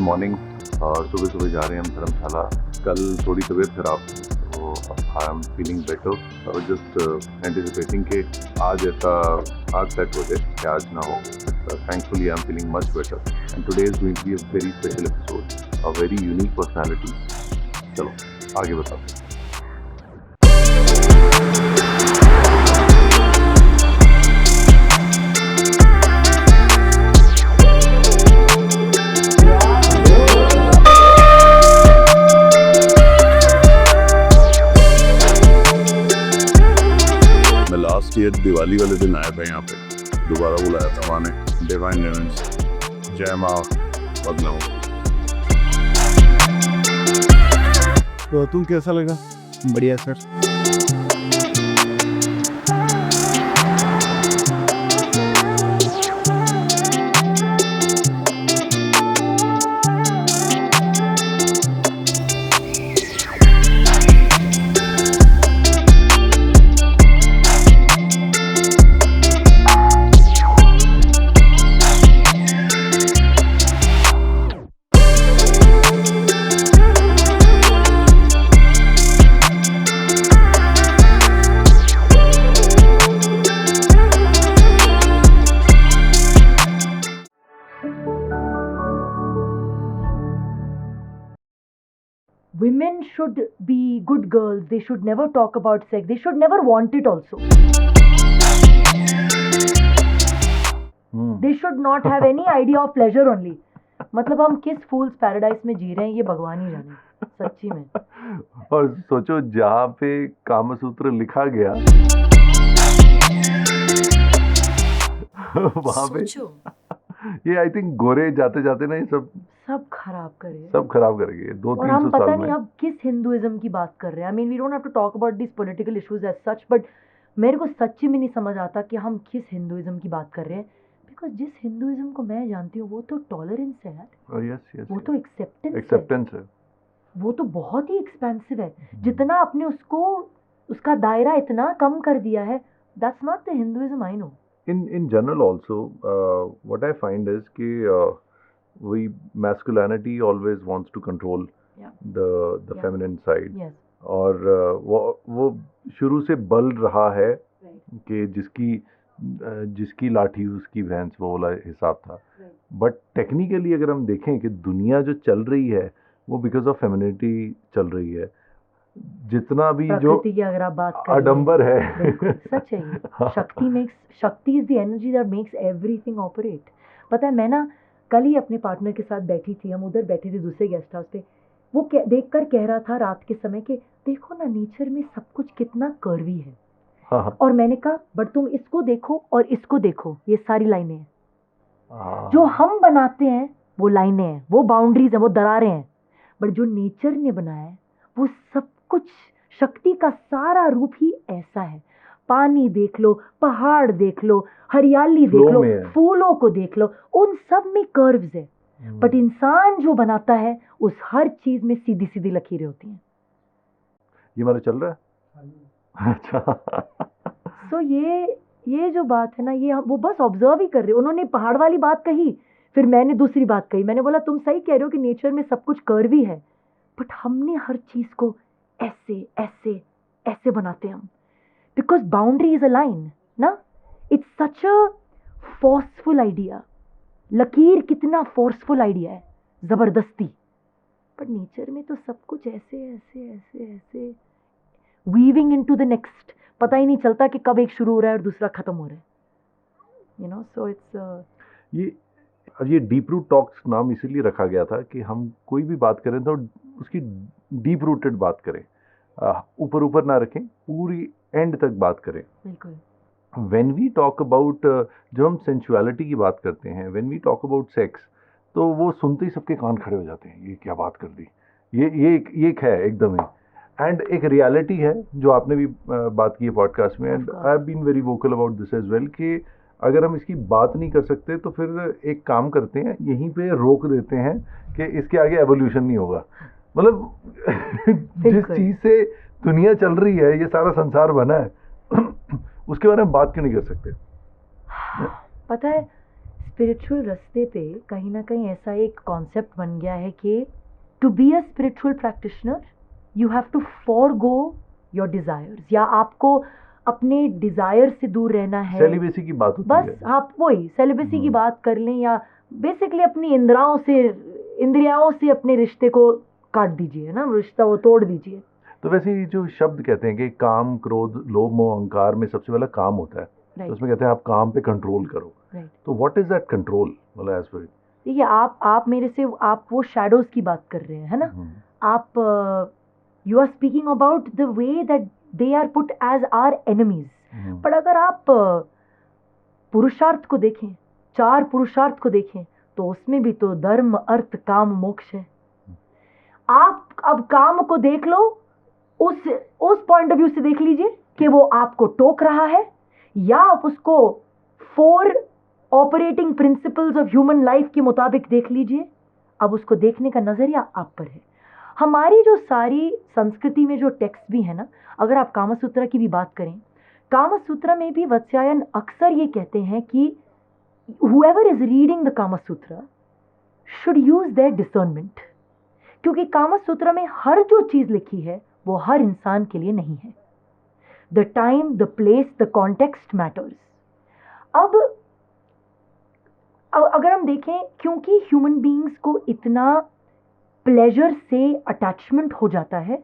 Morning सुबह सुबह जा रहे हैं हम धर्मशाला। कल थोड़ी तबीयत खराब थी तो I am feeling better. Just anticipating कि आज सेट हो जाए कि आज ना हो। Thankfully I am feeling much better and today is going to be a very special episode, a very unique personality. चलो आगे बताओ। लास्ट ईयर दिवाली वाले दिन आया था यहाँ पे, दोबारा बुलाया था वहाँ ने। डिवाइन रेवेंस, जय माँ बदलाऊं। तो तुम कैसा लगा? बढ़िया sir. Women should be good girls. They should never talk about sex. They should never want it also. They should not have any idea of pleasure only. मतलब हम किस फूल्स पैराडाइज में जी रहे हैं ये भगवान ही जाने, सच्ची में। और सोचो जहाँ पे कामसूत्र लिखा गया वहाँ पे ये आई थिंक गोरे जाते जाते ना ये सब खराब करे, सब खराब करेंगे 200-300 और हम पता साल नहीं में। अब किस हिंदुइज्म की बात कर रहे हैं। I mean we don't have to talk about this political issues as such, but मेरे को सच्ची में नहीं समझ आता कि हम किस हिंदुइज्म की बात कर रहे हैं। बिकॉज जिस हिंदुइज्म को मैं जानती हूँ वो तो टॉलरेंस है यार। यस वो तो एक्सेप्टेंस है। वो तो बहुत ही एक्सपेंसिव है। जितना आपने उसको उसका दायरा इतना कम कर दिया है, that's not the Hinduism I know. In general also, what I find is कि masculinity always wants to control the feminine side. Yes. और वो शुरू से बल रहा है कि जिसकी लाठी उसकी भैंस, वो वाला हिसाब था। बट टेक्निकली अगर हम देखें कि दुनिया जो चल रही है वो बिकॉज ऑफ फेमिनिटी चल रही है। जितना भी जो की अगर आप बात करें, आडंबर है सच है ये। शक्ति is the energy that makes everything operate. पता है मैं ना कल ही अपने पार्टनर के साथ बैठी थी, हम उधर बैठे थे दूसरे गेस्ट हाउस पे। वो देखकर कह रहा था रात के समय कि देखो ना नेचर में सब कुछ कितना कर्वी है। और मैंने कहा बट तुम इसको देखो और इसको देखो, ये सारी लाइनें हैं जो हम बनाते हैं, वो लाइनें हैं, वो बाउंड्रीज हैं, वो दरारें हैं। बट जो नेचर ने बनाया है वो सब कुछ, शक्ति का सारा रूप ही ऐसा है। पानी देख लो, पहाड़ देख लो, हरियाली देख लो, फूलों को देख लो, उन सब में कर्व्स है। बट इंसान जो बनाता है उस हर चीज में सीधी सीधी लकीरें होती हैं। ये हमारा चल रहा है। अच्छा। सो ये जो बात है ना, ये वो बस ऑब्जर्व ही कर रहे। उन्होंने पहाड़ वाली बात कही, फिर मैंने दूसरी बात कही। मैंने बोला तुम सही कह रहे हो कि नेचर में सब कुछ कर्वी है, बट हमने हर चीज को ऐसे ऐसे ऐसे बनाते हैं हम। Because boundary is a line ना, it's such a forceful idea. लकीर कितना फोर्सफुल आइडिया है, जबरदस्ती। पर नेचर में तो सब कुछ ऐसे ऐसे ऐसे ऐसे वीविंग इनटू द नेक्स्ट। पता ही नहीं चलता कि कब एक शुरू हो रहा है और दूसरा खत्म हो रहा है। यू नो, सो इट्स ये डीप रूट टॉक्स नाम इसीलिए रखा गया था कि हम कोई भी बात करें तो उसकी डीप रूटेड बात करें, ऊपर ऊपर ना रखें, पूरी एंड तक बात करें। बिल्कुल। व्हेन वी टॉक अबाउट, जब हम सेंसुअलिटी की बात करते हैं, when we talk about sex, तो वो सुनते ही सबके कान खड़े हो जाते हैं, ये क्या बात कर दी। ये एक है एकदम ही, एंड एक रियलिटी है जो आपने भी बात की है पॉडकास्ट में, and I have been very vocal about this as well कि अगर हम इसकी बात नहीं कर सकते तो फिर एक काम करते हैं, यहीं पे रोक देते हैं कि इसके आगे एवोल्यूशन नहीं होगा। मतलब जिस चीज से दुनिया चल रही है, ये सारा संसार बना है, उसके बारे में बात क्यों नहीं कर सकते? पता है स्पिरिचुअल रास्ते पे कहीं ना कहीं ऐसा एक कॉन्सेप्ट बन गया है कि to be a spiritual practitioner you have to forgo your desires, या आपको अपने डिजायर से दूर रहना है। सेलिबेसी की बात होती बस है। आप वही सेलिबेसी की बात कर लें, या बेसिकली अपनी इंद्रियाओं से अपने रिश्ते को काट दीजिए ना, रिश्ता वो तोड़ दीजिए। तो वैसे ये जो शब्द कहते हैं कि काम, क्रोध, लोभ, मोह, अहंकार में सबसे पहला काम होता है, तो राइट उसमें कहते हैं आप काम पे कंट्रोल करो। राइट। तो व्हाट इज दैट कंट्रोल, मतलब एज पर? देखिए, आप मेरे से आप वो शैडोज की बात कर रहे हैं, है ना। आप you are speaking about the way that they are put as our enemies. पर अगर आप पुरुषार्थ को देखें, 4 पुरुषार्थ को देखें, तो उसमें भी तो धर्म, अर्थ, काम, मोक्ष है। आप अब काम को देख लो, उस पॉइंट ऑफ व्यू से देख लीजिए कि वो आपको टोक रहा है, या आप उसको 4 operating principles of human life के मुताबिक देख लीजिए। अब उसको देखने का नजरिया आप पर है। हमारी जो सारी संस्कृति में जो टेक्स्ट भी है ना, अगर आप कामसूत्र की भी बात करें, कामसूत्र में भी वत्स्यायन अक्सर ये कहते हैं कि whoever is reading the Kama Sutra should use their discernment, क्योंकि कामा सूत्र में हर जो चीज लिखी है वो हर इंसान के लिए नहीं है। The time, the place, the context matters. अब अगर हम देखें, क्योंकि ह्यूमन बीइंग्स को इतना प्लेजर से अटैचमेंट हो जाता है,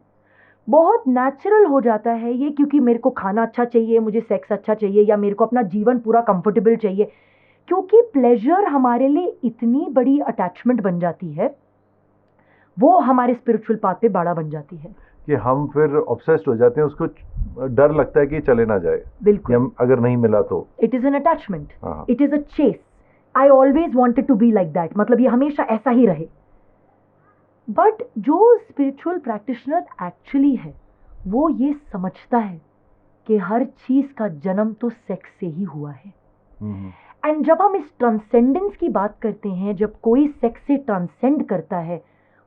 बहुत नेचुरल हो जाता है ये, क्योंकि मेरे को खाना अच्छा चाहिए, मुझे सेक्स अच्छा चाहिए, या मेरे को अपना जीवन पूरा कंफर्टेबल चाहिए, क्योंकि प्लेजर हमारे लिए इतनी बड़ी अटैचमेंट बन जाती है, वो हमारे स्पिरिचुअल पाथ पे बाड़ा बन जाती है कि हम फिर ऑब्सेस्ड हो जाते हैं, उसको डर लगता है कि चले ना जाए। बिल्कुल, अगर नहीं मिला तो it is an attachment, it is a chase. I always wanted to be like that, मतलब ये हमेशा ऐसा ही रहे। बट जो स्पिरिचुअल प्रैक्टिशनर एक्चुअली है, वो ये समझता है कि हर चीज का जन्म तो सेक्स से ही हुआ है। एंड जब हम इस ट्रांसेंडेंस की बात करते हैं, जब कोई सेक्स से ट्रांसेंड करता है,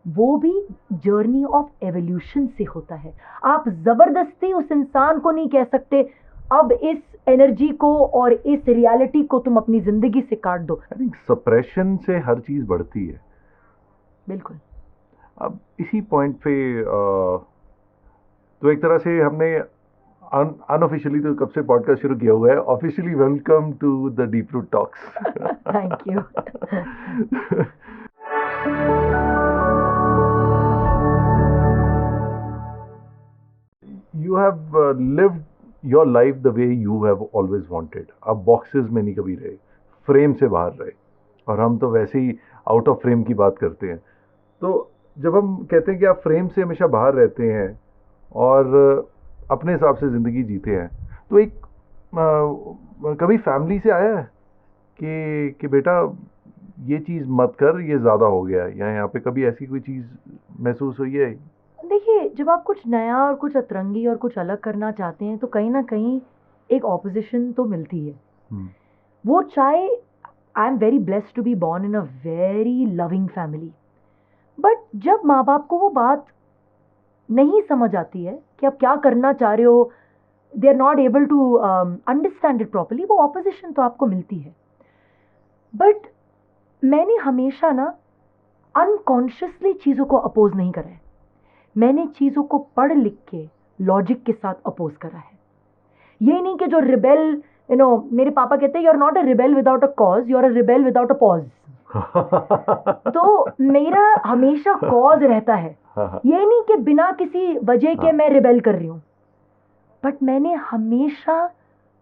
वो भी जर्नी ऑफ एवोल्यूशन से होता है। आप जबरदस्ती उस इंसान को नहीं कह सकते अब इस एनर्जी को और इस रियलिटी को तुम अपनी जिंदगी से काट दो। आई थिंक सप्रेशन से हर चीज बढ़ती है। बिल्कुल। अब इसी पॉइंट पे तो एक तरह से हमने अनऑफिशियली तो कब से पॉडकास्ट शुरू किया हुआ है, officially welcome to the deep root talks. Thank you. You have lived your life the way you have always wanted. अब बॉक्सेस में नहीं कभी रहे, फ्रेम से बाहर रहे, और हम तो वैसे ही आउट ऑफ फ्रेम की बात करते हैं। तो जब हम कहते हैं कि आप फ्रेम से हमेशा बाहर रहते हैं और अपने हिसाब से ज़िंदगी जीते हैं, तो एक कभी फैमिली से आया है कि बेटा ये चीज़ मत कर, ये ज़्यादा हो गया, या यहाँ पे कभी ऐसी कोई चीज़ महसूस हुई है? देखिए, जब आप कुछ नया और कुछ अतरंगी और कुछ अलग करना चाहते हैं, तो कहीं ना कहीं एक ऑपोजिशन तो मिलती है। वो चाहे I am very blessed to be born in a very loving family, but जब माँ बाप को वो बात नहीं समझ आती है कि आप क्या करना चाह रहे हो, they are not able to understand it properly, वो ऑपोजिशन तो आपको मिलती है। बट मैंने हमेशा ना अनकॉन्शियसली चीज़ों को अपोज नहीं करा है, मैंने चीज़ों को पढ़ लिख के लॉजिक के साथ अपोज करा है। ये नहीं कि जो रिबेल, मेरे पापा कहते हैं you are not a rebel without a cause, you are a rebel without a pause. तो मेरा हमेशा कॉज रहता है, ये नहीं कि बिना किसी वजह के मैं रिबेल कर रही हूँ, बट मैंने हमेशा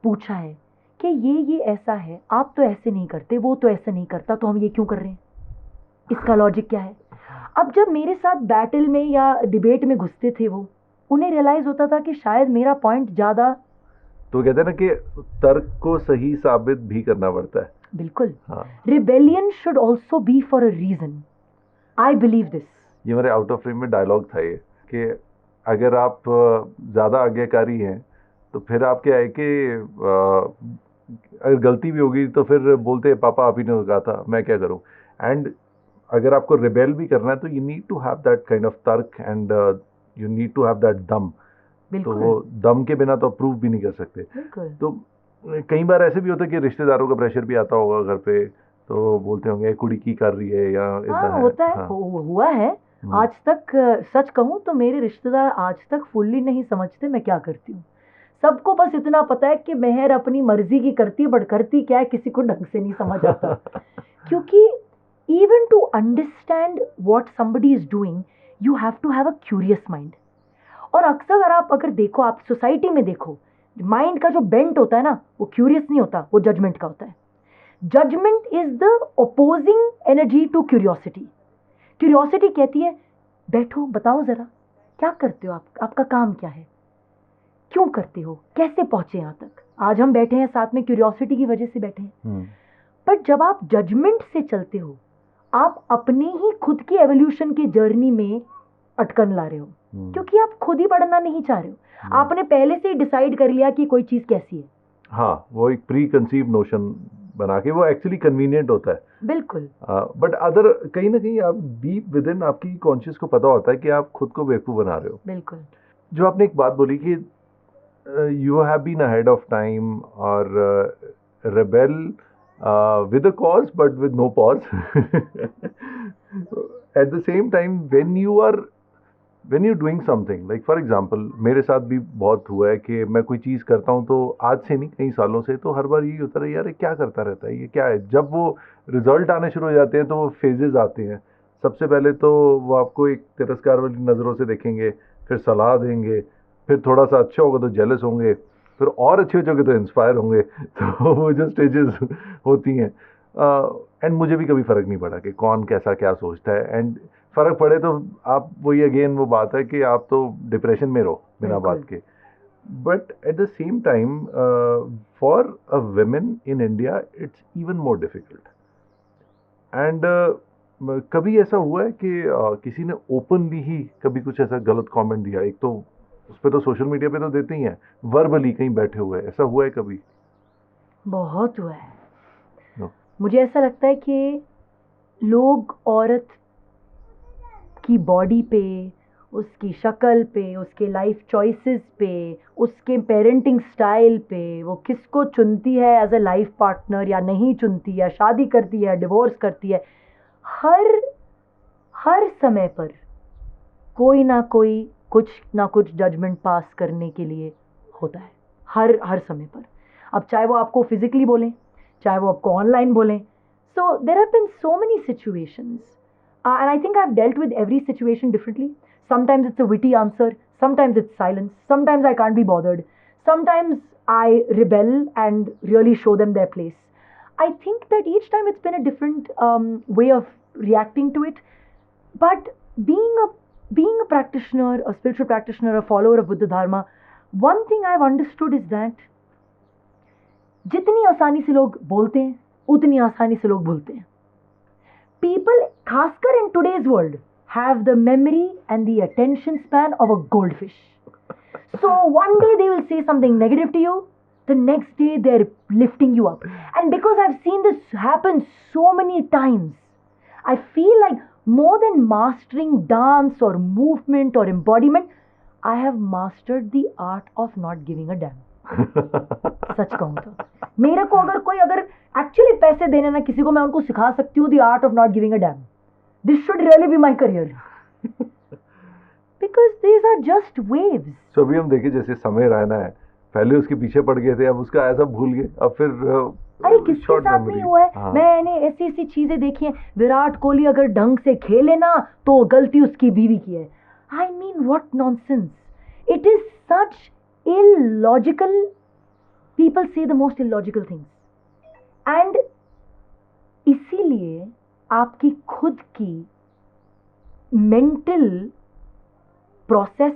पूछा है कि ये ऐसा है, आप तो ऐसे नहीं करते, वो तो ऐसे नहीं करता, तो हम ये क्यों कर रहे हैं, इसका लॉजिक क्या है। अब जब मेरे साथ बैटल में या डिबेट में घुसते थे वो, उन्हें रियलाइज होता था कि शायद मेरा पॉइंट ज्यादा, तो कहते हैं ना कि तर्क को सही साबित भी करना पड़ता है। बिल्कुल। Rebellion should also be for a reason, I believe this. ये मेरे आउट ऑफ फ्रेम में डायलॉग था ये, कि अगर आप ज्यादा आज्ञाकारी हैं तो फिर आप क्या है कि अगर गलती भी होगी तो फिर बोलते हैं पापा आप ही ने कहा था, मैं क्या करूं। एंड अगर आपको रिबेल भी करना है तो you need to have that kind of तर्क, and you need to have that दम। तो वो दम के बिना तो प्रूव भी नहीं कर सकते। तो कई बार ऐसे भी होता है कि रिश्तेदारों का प्रेशर भी आता होगा घर पे, तो बोलते होंगे कुड़ी की कर रही है या इतना हाँ है। होता है, हाँ। हुआ है। हम्म। आज तक सच कहूँ तो मेरे रिश्तेदार आज तक फुल्ली नहीं समझते मैं क्या करती हूँ। सबको बस इतना पता है कि मेहर अपनी मर्जी की करती है, बट करती क्या है किसी को ढंग से नहीं समझ आता। क्योंकि even to understand what somebody is doing, you have to have a curious mind. और अक्सर अगर देखो, आप सोसाइटी में देखो, माइंड का जो बेंट होता है ना, वो क्यूरियस नहीं होता, वो जजमेंट का होता है। Judgment is the opposing energy to curiosity. Curiosity कहती है बैठो बताओ जरा क्या करते हो आप, आपका काम क्या है, क्यों करते हो, कैसे पहुंचे यहां तक। आज हम बैठे हैं साथ में क्यूरियोसिटी की वजह से बैठे हैं। पर जब आप जजमेंट से चलते हो, आप अपने ही खुद की एवोल्यूशन की जर्नी में अटकन ला रहे हो, क्योंकि आप खुद ही बढ़ना नहीं चाह रहे हो। आपने पहले से ही डिसाइड कर लिया कि कोई चीज कैसी है। हाँ, वो एक प्री कंसीव नोशन बना के, वो एक्चुअली कन्वीनियंट होता है। बिल्कुल। बट अदर कहीं ना कहीं आप डीप विद इन आपकी कॉन्शियस को पता होता है कि आप खुद को बेवकूफ बना रहे हो। बिल्कुल। जो आपने एक बात बोली कि you have been ahead of time और rebel with a cause but with no pause. At the same time, when you're doing something, like for example, मेरे साथ भी बहुत हुआ है कि मैं कोई चीज़ करता हूँ तो आज से नहीं कई सालों से, तो हर बार यही होता है यार ये क्या करता रहता है, ये क्या है। जब वो रिजल्ट आने शुरू हो जाते हैं तो वो फेजेस आते हैं। सबसे पहले तो वो आपको एक तिरस्कार वाली नज़रों से देखेंगे, फिर सलाह देंगे, फिर थोड़ा सा अच्छा होगा तो जेलस होंगे, फिर और अच्छे हो जाओगे तो इंस्पायर होंगे। तो वो जो स्टेजेस होती हैं, एंड मुझे भी कभी फ़र्क नहीं पड़ा कि कौन कैसा क्या सोचता है। एंड फ़र्क पड़े तो आप वही अगेन वो बात है कि आप तो डिप्रेशन में रहो बिना बात के। But at the same time for a women in India it's even more difficult. And कभी ऐसा हुआ है कि किसी ने ओपनली ही कभी कुछ ऐसा गलत कमेंट दिया? एक तो उस पर तो सोशल मीडिया पे तो देते ही हैं, वर्बली कहीं बैठे हुए, ऐसा हुआ है कभी? बहुत हुआ है। No. मुझे ऐसा लगता है कि लोग औरत की बॉडी पे, उसकी शक्ल पे, उसके लाइफ चॉइसेस पे, उसके पेरेंटिंग स्टाइल पे, वो किसको चुनती है एज अ लाइफ पार्टनर या नहीं चुनती है, शादी करती है, डिवोर्स करती है, हर समय पर कोई कुछ ना कुछ जजमेंट पास करने के लिए होता है, हर समय पर। अब चाहे वो आपको फिजिकली बोलें, चाहे वो आपको ऑनलाइन बोलें। So there have been so many situations, and I think I've dealt with every situation differently. Sometimes it's a witty answer, sometimes it's silence, sometimes I can't be bothered, sometimes I rebel and really show them their place. I think that each time it's been a different way of reacting to it. But being a practitioner, a spiritual practitioner, a follower of Buddha Dharma, one thing I've understood is that जितनी आसानी से लोग बोलते हैं उतनी आसानी से लोग भूलते हैं। People, खासकर in today's world, have the memory and the attention span of a goldfish. So one day they will say something negative to you, the next day they're lifting you up. And because I've seen this happen so many times, I feel like more than mastering dance or movement or embodiment, I have mastered the art of not giving a damn. सच कहूँ तो मेरे को अगर actually पैसे देने ना किसी को, मैं उनको सिखा सकती हूँ the art of not giving a damn. This should really be my career, because these are just waves. So अभी हम देखें जैसे समय रैना है, पहले उसके पीछे पड़ गए थे, अब उसका ऐसा भूल गए, अब फिर अरे किसके साथ नहीं हुआ है। हाँ। मैंने ऐसी चीजें देखी हैं। विराट कोहली अगर ढंग से खेले ना तो गलती उसकी बीवी की है। I mean what nonsense, it is such illogical. People say the most illogical things. And इसीलिए आपकी खुद की मेंटल प्रोसेस,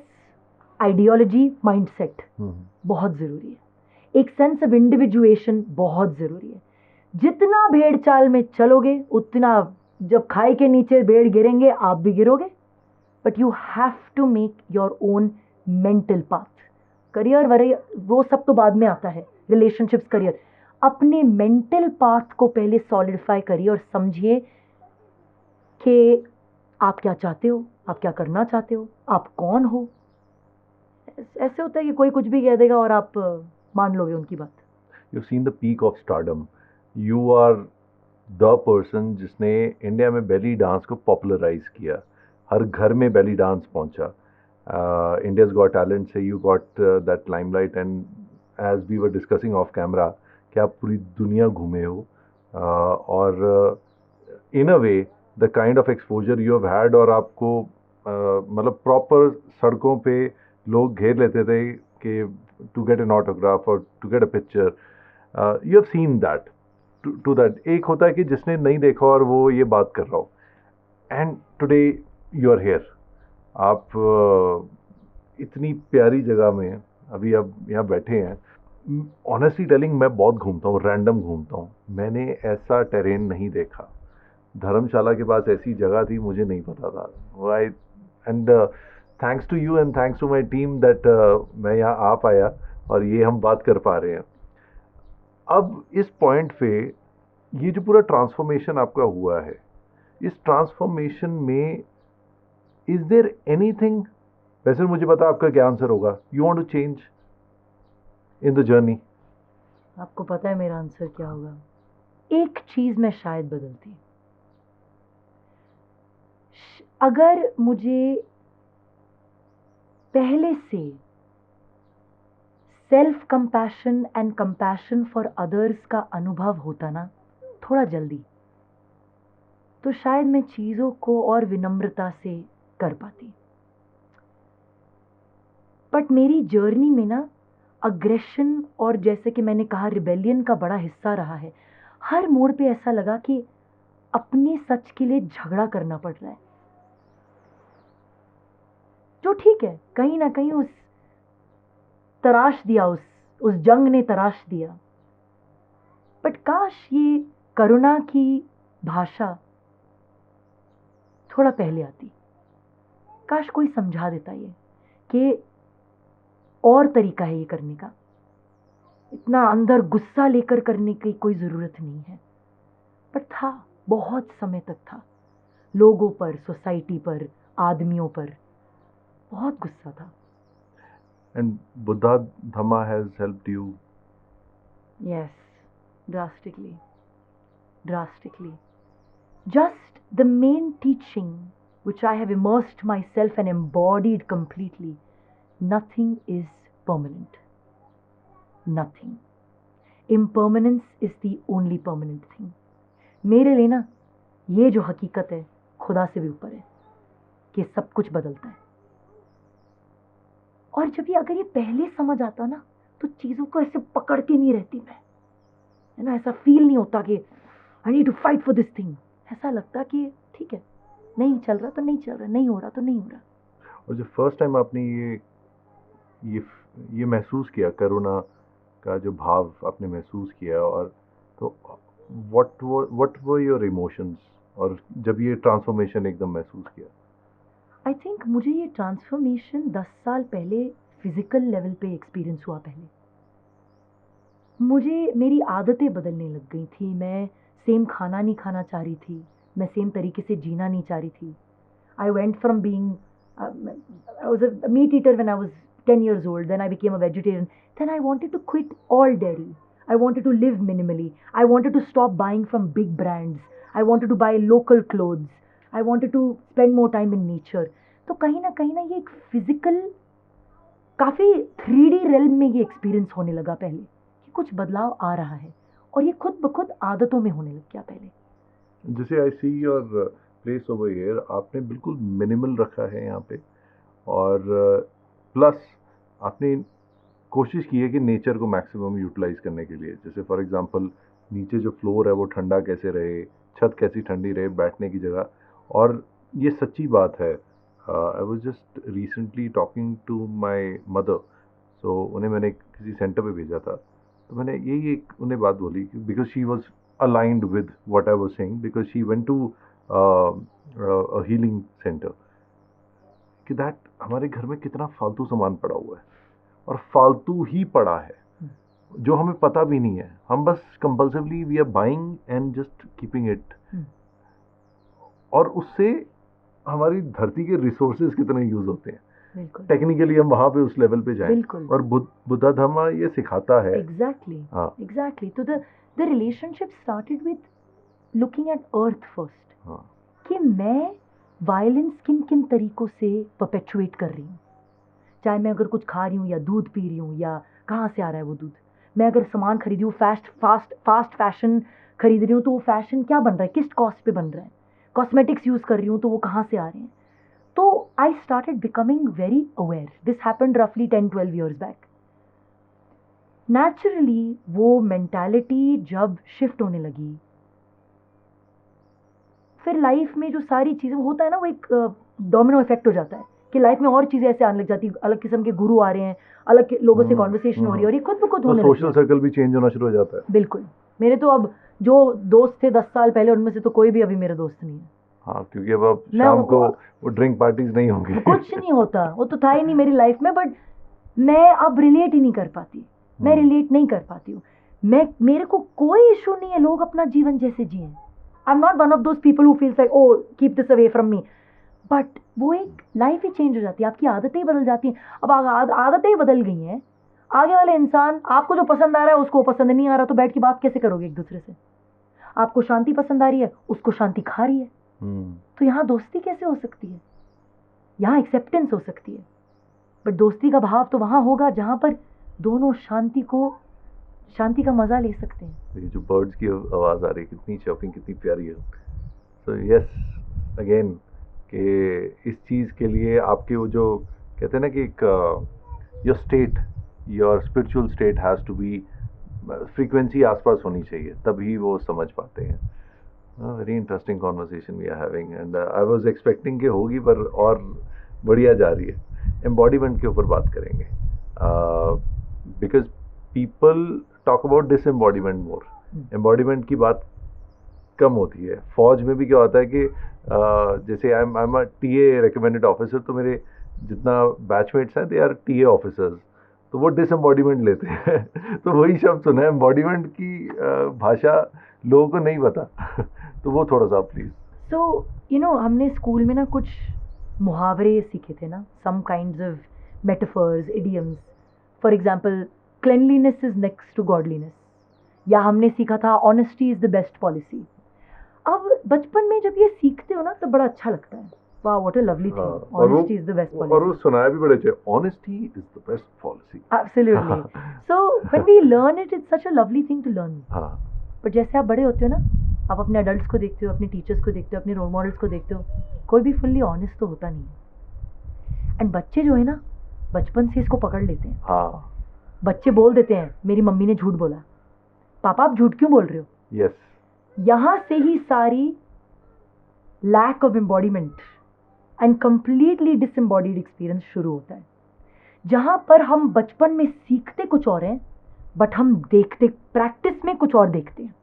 आइडियोलॉजी, माइंडसेट बहुत जरूरी है। एक सेंस ऑफ इंडिविजुएशन बहुत जरूरी है। जितना भेड़ चाल में चलोगे उतना जब खाई के नीचे भेड़ गिरेंगे आप भी गिरोगे। But you have to make your own mental path. Career वो सब तो बाद में आता है, रिलेशनशिप्स, करियर। अपने मेंटल पाथ को पहले सॉलिडिफाई करिए और समझिए कि आप क्या चाहते हो, आप क्या करना चाहते हो, आप कौन हो। ऐसे होता है कि कोई कुछ भी कह देगा और आप मान लोगे उनकी बात। You've seen the peak of stardom. You are the person जिसने इंडिया में बेली डांस को पॉपुलराइज किया, हर घर में बेली डांस पहुंचा। इंडियाज गॉट टैलेंट से you got that limelight, and as we were discussing off camera कि आप पूरी दुनिया घूमे हो, और in a way the kind of exposure you have had, और आपको मतलब प्रॉपर सड़कों पे लोग घेर लेते थे कि टू गेट एन ऑटोग्राफ और to get a picture. You have seen that to that. एक होता है कि जिसने नहीं देखा और वो ये बात कर रहा हो, and today you are here. आप इतनी प्यारी जगह में अभी आप यहाँ बैठे हैं। ऑनेस्टली टेलिंग, मैं बहुत घूमता हूँ, रैंडम घूमता हूँ, मैंने ऐसा टेरेन नहीं देखा। धर्मशाला के पास ऐसी जगह थी, मुझे नहीं पता था। Why and thanks to you and thanks to my team that मैं यहाँ आ पाया और ये हम बात कर पा रहे हैं। अब इस पॉइंट पे ये जो पूरा ट्रांसफॉर्मेशन आपका हुआ है, इस ट्रांसफॉर्मेशन में इज देयर एनीथिंग, वैसे मुझे पता आपका क्या आंसर होगा, you want to change in the journey? आपको पता है मेरा आंसर क्या होगा? एक चीज मैं शायद बदलती। अगर मुझे पहले से self compassion and compassion for others का अनुभव होता ना, थोड़ा जल्दी, तो शायद मैं चीजों को और विनम्रता से कर पाती। बट मेरी जर्नी में ना अग्रेशन और जैसे कि मैंने कहा रिबेलियन का बड़ा हिस्सा रहा है। हर मोड़ पे ऐसा लगा कि अपने सच के लिए झगड़ा करना पड़ रहा है, जो ठीक है, कहीं ना कहीं उस तराश दिया, उस जंग ने तराश दिया। बट काश ये करुणा की भाषा थोड़ा पहले आती, काश कोई समझा देता ये कि और तरीका है ये करने का, इतना अंदर गुस्सा लेकर करने की कोई जरूरत नहीं है। पर था, बहुत समय तक था, लोगों पर, सोसाइटी पर, आदमियों पर बहुत गुस्सा था। And Buddha Dhamma has helped you? Yes, drastically. Just the main teaching which I have immersed myself and embodied completely, nothing is permanent. Nothing. Impermanence is the only permanent thing. मेरे लिए ना ये जो हकीकत है खुदा से भी ऊपर है कि सब कुछ बदलता है। और जब ये अगर ये पहले समझ आता ना, तो चीजों को ऐसे पकड़ के नहीं रहती मैं, है ना, ऐसा फील नहीं होता कि I need to fight for this thing. ऐसा लगता कि ठीक है, नहीं चल रहा तो नहीं चल रहा, नहीं हो रहा तो नहीं हो रहा। और जब फर्स्ट टाइम आपने ये महसूस किया, करुणा का जो भाव आपने महसूस किया, और तो व्हाट वर योर इमोशंस, और जब ये ट्रांसफॉर्मेशन एकदम महसूस किया? आई थिंक मुझे ये ट्रांसफॉर्मेशन 10 साल पहले फिजिकल लेवल पे एक्सपीरियंस हुआ। पहले मुझे मेरी आदतें बदलने लग गई थी। मैं सेम खाना नहीं खाना चाह रही थी, मैं सेम तरीके से जीना नहीं चाह रही थी। I went from being I was a meat eater when I was 10 years old, then I became a vegetarian, then I wanted to quit all dairy, I wanted to live minimally, I wanted to stop buying from big brands, I wanted to buy local clothes, I wanted to spend more time in nature. तो कहीं ना ये एक physical काफ़ी 3D realm में ये experience होने लगा पहले कि कुछ बदलाव आ रहा है, और ये खुद ब खुद आदतों में होने लग गया पहले। जैसे I see your place over here, आपने बिल्कुल मिनिमल रखा है यहाँ पे, और प्लस आपने कोशिश की है कि नेचर को मैक्सिमम यूटिलाइज करने के लिए। जैसे फॉर एग्जांपल नीचे जो फ्लोर है वो ठंडा कैसे रहे, छत कैसी ठंडी रहे, बैठने की जगह। और ये सच्ची बात है। I was just recently talking to my mother, so उन्हें मैंने किसी सेंटर पे भेजा था, तो मैंने यही एक उन्हें बात बोली कि because she was aligned with what I was saying, because she went to a healing centre, कि दैट हमारे घर में कितना फालतू सामान पड़ा हुआ है, और फालतू ही पड़ा है जो हमें पता भी नहीं है। हम बस compulsively we are buying and just keeping it, और उससे हमारी धरती के रिसोर्सेज कितने यूज होते हैं। टेक्निकली हम वहां पे उस लेवल पे जाएं, और बुद्धा धम्मा ये सिखाता है। एग्जैक्टली। तो the relationship started with looking at earth first हाँ कि मैं वायलेंस किन किन तरीकों से परपेचुएट कर रही हूँ। चाहे मैं अगर कुछ खा रही हूँ या दूध पी रही हूँ या कहाँ से आ रहा है वो दूध, मैं अगर सामान खरीदी हूँ, फास्ट फैशन खरीद रही हूँ, तो वो फैशन क्या बन रहा है, किस कॉस्ट पे बन रहा है। कॉस्मेटिक्स यूज़ कर रही हूँ तो वो कहाँ से आ रहे हैं। तो I started becoming very aware. This happened रफली 10-12 ईयर्स बैक। नेचुरली वो मेंटालिटी जब शिफ्ट होने लगी, फिर लाइफ में जो सारी चीज़ें होता है ना, वो एक डोमिनो इफेक्ट हो जाता है कि लाइफ में और चीज़ें ऐसे आने लग जाती है। अलग किस्म के गुरु आ रहे हैं, अलग लोगों से कॉन्वर्सेशन हो रही है, और ये खुद ब खुद तो होने सोशल लगता है। सर्कल भी चेंज होना शुरू हो जाता है। बिल्कुल। मेरे तो अब जो दोस्त थे 10 साल पहले, उनमें से तो कोई भी अभी मेरा दोस्त नहीं है। हाँ, क्योंकि अब शाम को वो ड्रिंक पार्टीज नहीं होंगी। कुछ नहीं होता, वो तो था ही नहीं मेरी लाइफ में। बट मैं अब रिलेट ही नहीं कर पाती, मैं रिलेट नहीं कर पाती हूँ। मेरे को कोई इशू नहीं है लोग अपना जीवन जैसे जिए। I am not one of those people who feels like oh keep this away from me. But वो एक लाइफ ही चेंज हो जाती है, आपकी आदतें ही बदल जाती हैं। अब आदतें ही बदल गई हैं, आगे वाले इंसान, आपको जो पसंद आ रहा है उसको पसंद नहीं आ रहा, तो बैठ के बात कैसे करोगे एक दूसरे से। आपको शांति पसंद आ रही है, उसको शांति खा रही है, तो यहाँ दोस्ती कैसे हो सकती है। यहाँ एक्सेप्टेंस हो सकती है, बट दोस्ती का भाव तो वहां होगा जहां पर दोनों शांति का मजा ले सकते हैं। ये जो बर्ड्स की आवाज आ रही है, कितनी चॉपिंग, कितनी प्यारी है। तो यस अगेन कि इस चीज़ के लिए आपके वो जो कहते हैं ना कि एक your state, your spiritual state has to be, frequency आसपास होनी चाहिए, तभी वो समझ पाते हैं। Very interesting conversation we are having and I was expecting कि होगी, पर और बढ़िया जा रही है। एम्बॉडीमेंट के ऊपर बात करेंगे, because people talk about disembodiment more. Embodiment की बात कम होती है। फौज में भी क्या होता है कि जैसे I am a TA recommended officer, तो मेरे जितना बैचमेट्स हैं दे आर टीए ऑफिसर्स, तो वो डिसएम्बॉडीमेंट लेते हैं। तो वही शब्द सुना है, एम्बॉडीमेंट की भाषा लोगों को नहीं पता। तो वो थोड़ा सा प्लीज। सो हमने स्कूल में ना कुछ मुहावरे सीखे थे ना, some kinds of metaphors, idioms. For example, cleanliness is next to godliness, या हमने सीखा था honesty is the best policy. अब बचपन में जब ये सीखते हो ना तो बड़ा अच्छा लगता है, वाह what a lovely thing, honesty is the best policy. और वो सुनाया भी बड़े अच्छे, honesty is the best policy. Absolutely. So when we learn it, it's such a lovely thing to learn. हाँ, पर जैसे आप बड़े होते हो ना, आप अपने अडल्ट्स को देखते हो, अपने टीचर्स को देखते हो, अपने रोल मॉडल्स को देखते हो, कोई भी फुल्ली ऑनेस्ट तो होता नहीं है। एंड बच्चे जो है ना, बचपन से इसको पकड़ लेते हैं। हाँ, बच्चे बोल देते हैं, मेरी मम्मी ने झूठ बोला, पापा आप झूठ क्यों बोल रहे हो। यस। यहां से ही सारी lack of embodiment and completely disembodied experience शुरू होता है, जहां पर हम बचपन में सीखते कुछ और हैं, बट हम देखते, प्रैक्टिस में कुछ और देखते हैं।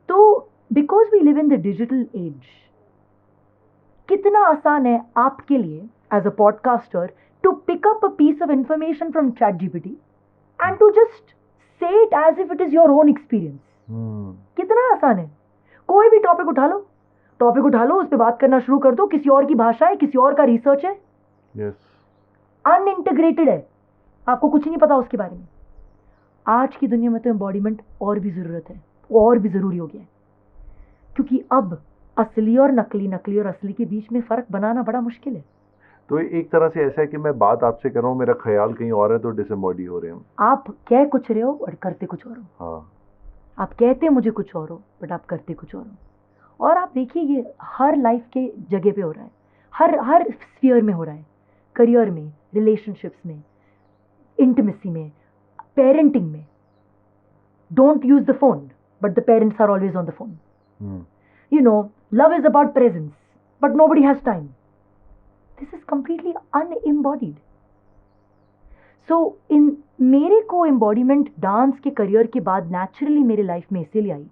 तो because we live in the digital age, कितना आसान है आपके लिए as a podcaster to pick up a piece of information from ChatGPT and to just say it as if it is your own experience. कितना आसान है। कोई भी टॉपिक उठा लो, उस पर बात करना शुरू कर दो, किसी और की भाषा है, किसी और का रिसर्च है, यस, अनइंटीग्रेटेड है, आपको कुछ नहीं पता उसके बारे में। आज की दुनिया में तो एम्बॉडीमेंट और भी जरूरत है, और भी जरूरी हो गया है, क्योंकि अब असली और नकली, नकली और असली के बीच में फर्क बनाना बड़ा मुश्किल है। तो एक तरह से ऐसा है कि मैं बात आपसे कर रहा हूँ, मेरा ख्याल कहीं और है, तो डिसएम्बॉडी हो रहे हैं। आप कह कुछ रहे हो और करते कुछ और हो। हाँ, आप कहते मुझे कुछ और हो, बट आप करते कुछ और हो। और आप देखिए, ये हर लाइफ के जगह पे हो रहा है, हर स्फीयर में हो रहा है, करियर में, रिलेशनशिप्स में, इंटिमेसी में, पेरेंटिंग में। Don't use the phone, but the parents are always on the phone. You know, love is about presence, but nobody has time. This is completely unembodied. So, मेरे को embodiment dance के career के बाद naturally मेरे life में इसीलिए आई,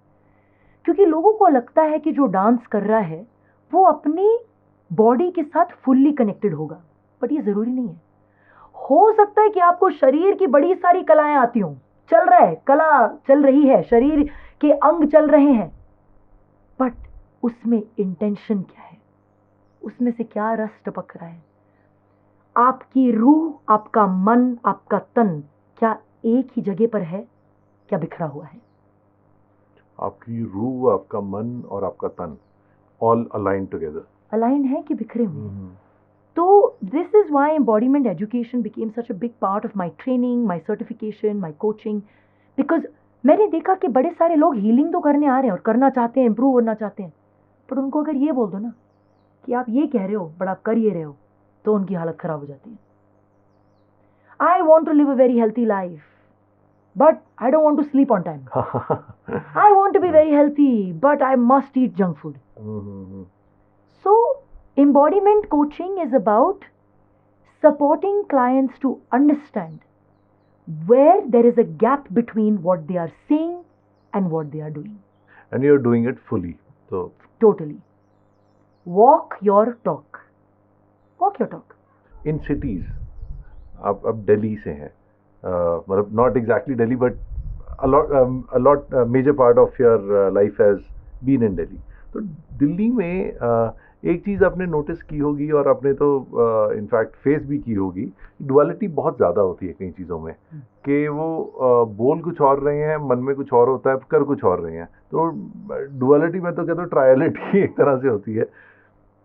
क्योंकि लोगों को लगता है कि जो डांस कर रहा है वो अपनी बॉडी के साथ फुल्ली कनेक्टेड होगा, बट ये जरूरी नहीं है। हो सकता है कि आपको शरीर की बड़ी सारी कलाएं आती हों, चल रहा है, कला चल रही है, शरीर के अंग चल रहे हैं, बट उसमें इंटेंशन क्या है, उसमें से क्या रस टपक रहा है। आपकी रूह, आपका मन, आपका तन क्या एक ही जगह पर है, क्या बिखरा हुआ है। आपकी रूह, आपका मन और आपका तन ऑल अलाइन टुगेदर। अलाइन है कि बिखरे हुए हैं? तो this is why embodiment education became such a big part of my training, my certification, my coaching, because मैंने देखा कि बड़े सारे लोग हीलिंग तो करने आ रहे हैं और करना चाहते हैं, इम्प्रूव होना चाहते हैं, पर उनको अगर ये बोल दो ना कि आप ये कह रहे हो बट आप कर ये रहे हो, तो उनकी हालत खराब हो जाती है। I want to live a very healthy life, but I don't want to sleep on time. I want to be very healthy, but I must eat junk food. So, embodiment coaching is about supporting clients to understand where there is a gap between what they are saying and what they are doing. And you're doing it fully. So Totally. Walk your talk. Walk your talk. in cities, आप अब दिल्ली से हैं, मतलब not exactly Delhi but a lot major part of your life has been in Delhi. तो दिल्ली में एक चीज़ आपने notice की होगी और आपने तो इनफैक्ट फेस भी की होगी, डुअलिटी बहुत ज़्यादा होती है कई चीज़ों में, कि वो बोल कुछ और रहे हैं, मन में कुछ और होता है, कर कुछ और रहे हैं। तो डुअलिटी में तो कहते हो ट्रायलिटी एक तरह से होती है।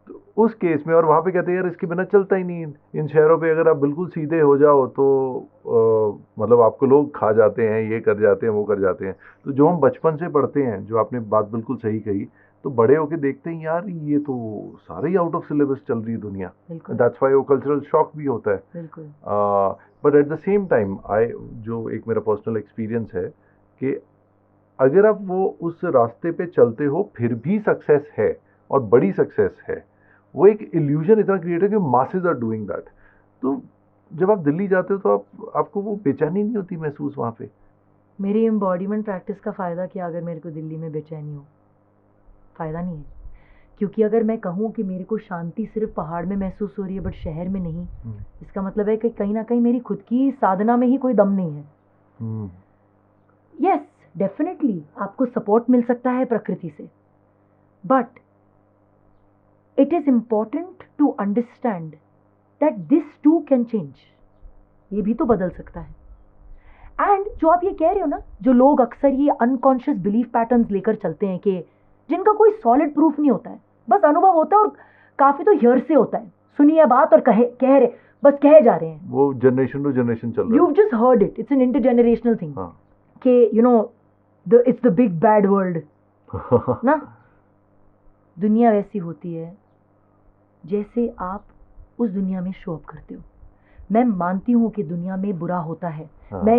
तो उस केस में, और वहाँ पे कहते हैं यार इसके बिना चलता ही नहीं। इन शहरों पे अगर आप बिल्कुल सीधे हो जाओ तो मतलब आपको लोग खा जाते हैं, ये कर जाते हैं, वो कर जाते हैं। तो जो हम बचपन से पढ़ते हैं, जो आपने बात बिल्कुल सही कही, तो बड़े होके देखते हैं यार ये तो सारे ही आउट ऑफ सिलेबस चल रही है दुनिया। दैट्स व्हाई वो कल्चरल शॉक भी होता है। But at the same time जो एक मेरा पर्सनल एक्सपीरियंस है कि अगर आप वो उस रास्ते पे चलते हो फिर भी सक्सेस है और बड़ी सक्सेस है, वो एक इल्यूजन इतना क्रिएट है कि मासेस आर डूइंग दैट। तो जब आप दिल्ली जाते हो तो आपको वो बेचैनी नहीं होती महसूस वहाँ पे? मेरी एम्बॉडीमेंट प्रैक्टिस का फ़ायदा क्या अगर मेरे को दिल्ली में बेचैनी हो? फ़ायदा नहीं है, क्योंकि अगर मैं कहूँ कि मेरे को शांति सिर्फ पहाड़ में महसूस हो रही है बट शहर में नहीं, इसका मतलब है कि कहीं ना कहीं मेरी खुद की साधना में ही कोई दम नहीं है। यस, डेफिनेटली आपको सपोर्ट मिल सकता है प्रकृति से, but it is important to understand that this too can change. ये भी तो बदल सकता है। एंड जो आप ये कह रहे हो ना, जो लोग अक्सर ये अनकॉन्शियस बिलीफ पैटर्न्स लेकर चलते हैं कि जिनका कोई सॉलिड प्रूफ नहीं होता है, बस अनुभव होता है और काफी तो हियर से होता है, सुनी है बात और कह रहे, बस कहे जा रहे हैं। वो जनरेशन टू जनरेशन चल रहा है। You've just heard it. It's an intergenerational thing. कि you know it's the big bad world ना। दुनिया वैसी होती है जैसे आप उस दुनिया में शो अप करते हो। मैं मानती हूँ कि दुनिया में बुरा होता है। मैं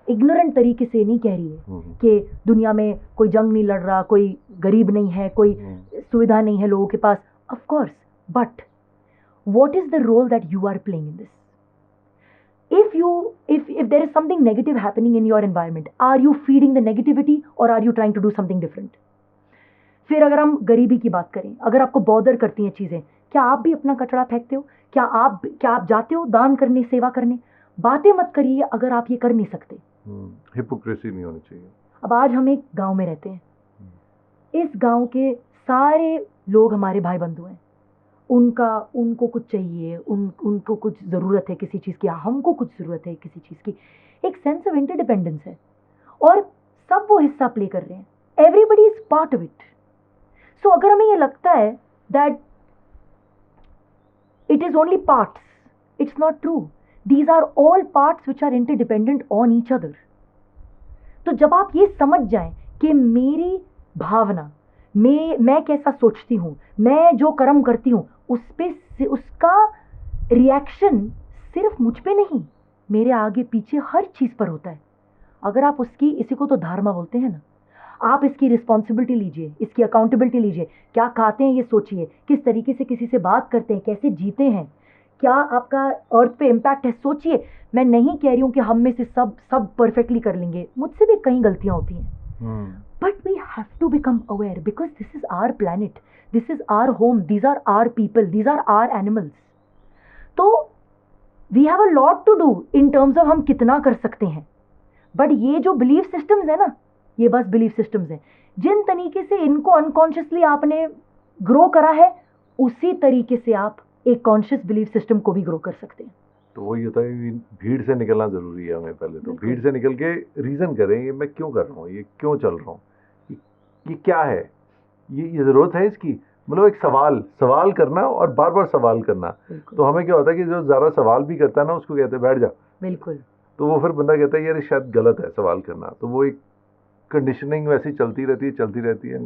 इग्नोरेंट तरीके से नहीं कह रही है कि दुनिया में कोई जंग नहीं लड़ रहा, कोई गरीब नहीं है, कोई सुविधा नहीं है लोगों के पास, of course, but what is the role that you are playing in this? if there is something negative happening in your environment, are you feeding the negativity or are you trying to do something different? फिर अगर हम गरीबी की बात करें, अगर आपको bother करती हैं चीजें, क्या आप भी अपना कचरा फेंकते हो? क्या आप जाते हो दान करने, सेवा करने? बातें मत करिए अगर आप ये कर नहीं सकते। हिपोक्रेसी नहीं होनी चाहिए। अब आज हम एक गांव में रहते हैं, इस गांव के सारे लोग हमारे भाई बंधु हैं। उनको कुछ चाहिए, उनको कुछ ज़रूरत है किसी चीज़ की, हमको कुछ ज़रूरत है किसी चीज़ की। एक सेंस ऑफ इंटरडिपेंडेंस है और सब वो हिस्सा प्ले कर रहे हैं। Everybody is part of it. So अगर हमें ये लगता है that it is only parts, it's not true. These are all parts which are interdependent on each other. तो जब आप ये समझ जाएं कि मेरी भावना, मैं कैसा सोचती हूँ, मैं जो कर्म करती हूँ, उसका रिएक्शन सिर्फ मुझ पे नहीं, मेरे आगे पीछे हर चीज़ पर होता है। अगर आप इसी को तो धार्मा बोलते हैं ना, आप इसकी रिस्पॉन्सिबिलिटी लीजिए, इसकी अकाउंटेबिलिटी लीजिए। क्या खाते हैं ये सोचिए, किस तरीके से किसी से बात करते हैं, कैसे जीते हैं, क्या आपका अर्थ पे इम्पैक्ट है, सोचिए। मैं नहीं कह रही हूँ कि हम में से सब परफेक्टली कर लेंगे, मुझसे भी कई गलतियाँ होती हैं। But we have to become aware because this is our planet, this is our home, these are our people, these are our animals. तो we have a lot to do in terms of हम कितना कर सकते हैं। But ये जो belief systems है ना, ये बस बिलीफ सिस्टम्स हैं। जिन तरीके से इनको अनकॉन्शियसली आपने ग्रो करा है, उसी तरीके से आप एक कॉन्शियस बिलीफ सिस्टम को भी ग्रो कर सकते हैं। तो वही होता है, भीड़ से निकलना जरूरी है हमें। पहले तो भीड़ से निकल के रीजन करें, ये मैं क्यों कर रहा हूँ, ये क्यों चल रहा हूँ, ये क्या है, ये ज़रूरत है इसकी, मतलब एक सवाल करना और बार बार सवाल करना। बिल्कुल तो हमें क्या होता है कि जो ज़्यादा सवाल भी करता है ना उसको कहते हैं बैठ जा, बिल्कुल तो वो फिर बंदा कहता है यार ये शायद गलत है सवाल करना। तो वो एक कंडीशनिंग वैसी चलती रहती है।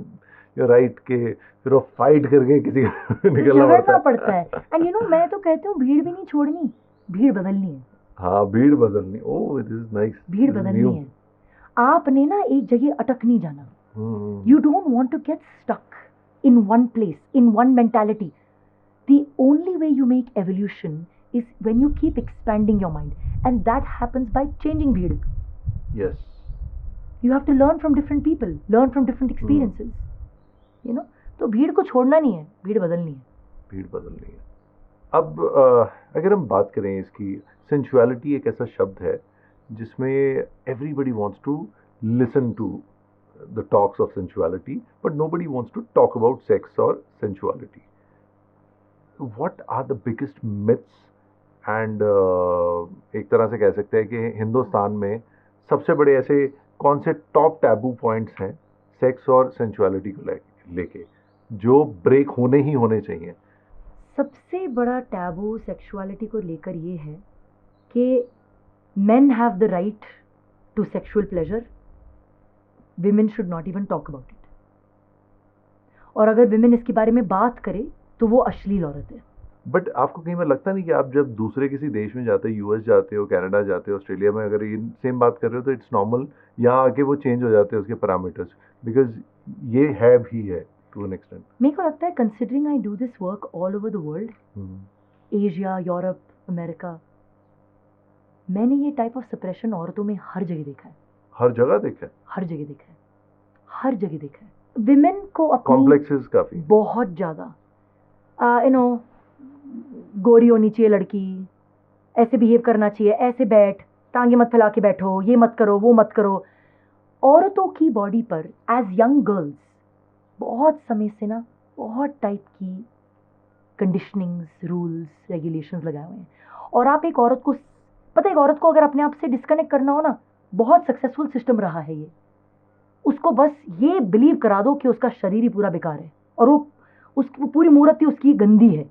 यू राइट के फिर वो फाइट करके किसी का निकलना झगड़ना पड़ता पड़ता है। एंड यू नो मैं तो कहती हूँ भीड़ भी नहीं छोड़नी, भीड़ बदलनी है। हाँ, भीड़ बदलनी, ओह दिस इज नाइस, भीड़ बदलनी है। आपने ना एक जगह अटक नहीं जाना। You don't want to get stuck in one place, in one mentality. The only way you make evolution is when you keep expanding your mind, and that happens by changing bheed. Yes, You have to learn from different people, learn from different experiences. You know, तो भीड़ को छोड़ना नहीं है, भीड़ बदलनी है। भीड़ बदलनी है। अब अगर हम बात करें इसकी, सेंसुअलिटी एक ऐसा शब्द है जिसमें everybody wants to listen to the talks of sensuality, but nobody wants to talk about sex or sensuality. What are the biggest myths and एक तरह से कह सकते हैं कि हिंदुस्तान में सबसे बड़े ऐसे कौन से टॉप टैबू पॉइंट्स हैं सेक्स और सेंसुअलिटी को लेके जो ब्रेक होने चाहिए? सबसे बड़ा टैबू सेक्सुअलिटी को लेकर ये है कि men have the right to sexual pleasure. Women should not even talk about it. और अगर women इसके बारे में बात करे तो वो अश्लील औरत है। बट आपको कहीं बार लगता नहीं कि आप जब दूसरे किसी देश में जाते हो, यूएस जाते हो, कनाडा जाते हो, ऑस्ट्रेलिया में, अगर ये सेम बात कर रहे हो तो इट्स नॉर्मल, यहाँ आके वो चेंज हो जाते हैं उसके पैरामीटर्स, बिकॉज ये है भी है टू एन एक्सटेंट। मेरे को लगता है considering I do this work all over the world, Asia, Europe, America, मैंने ये टाइप ऑफ सप्रेशन औरतों में हर जगह देखा है। हर जगह देखा है, हर जगह देखा है, हर जगह देखा है। विमेन को अपनी कॉम्प्लेक्सेस काफी, बहुत ज़्यादा यू नो, गोरी होनी चाहिए लड़की, ऐसे बिहेव करना चाहिए, ऐसे बैठ, टांगे मत फैला के बैठो, ये मत करो, वो मत करो। औरतों की बॉडी पर एज यंग गर्ल्स बहुत समय से ना बहुत टाइप की कंडीशनिंग्स, रूल्स, रेगुलेशंस लगाए हुए हैं। और आप एक औरत को, पता है, एक औरत को अगर अपने आप से डिस्कनेक्ट करना हो ना, बहुत सक्सेसफुल सिस्टम रहा है ये। उसको बस ये बिलीव करा दो कि उसका शरीर ही पूरा बेकार है और वो पूरी मूर्त ही उसकी गंदी है।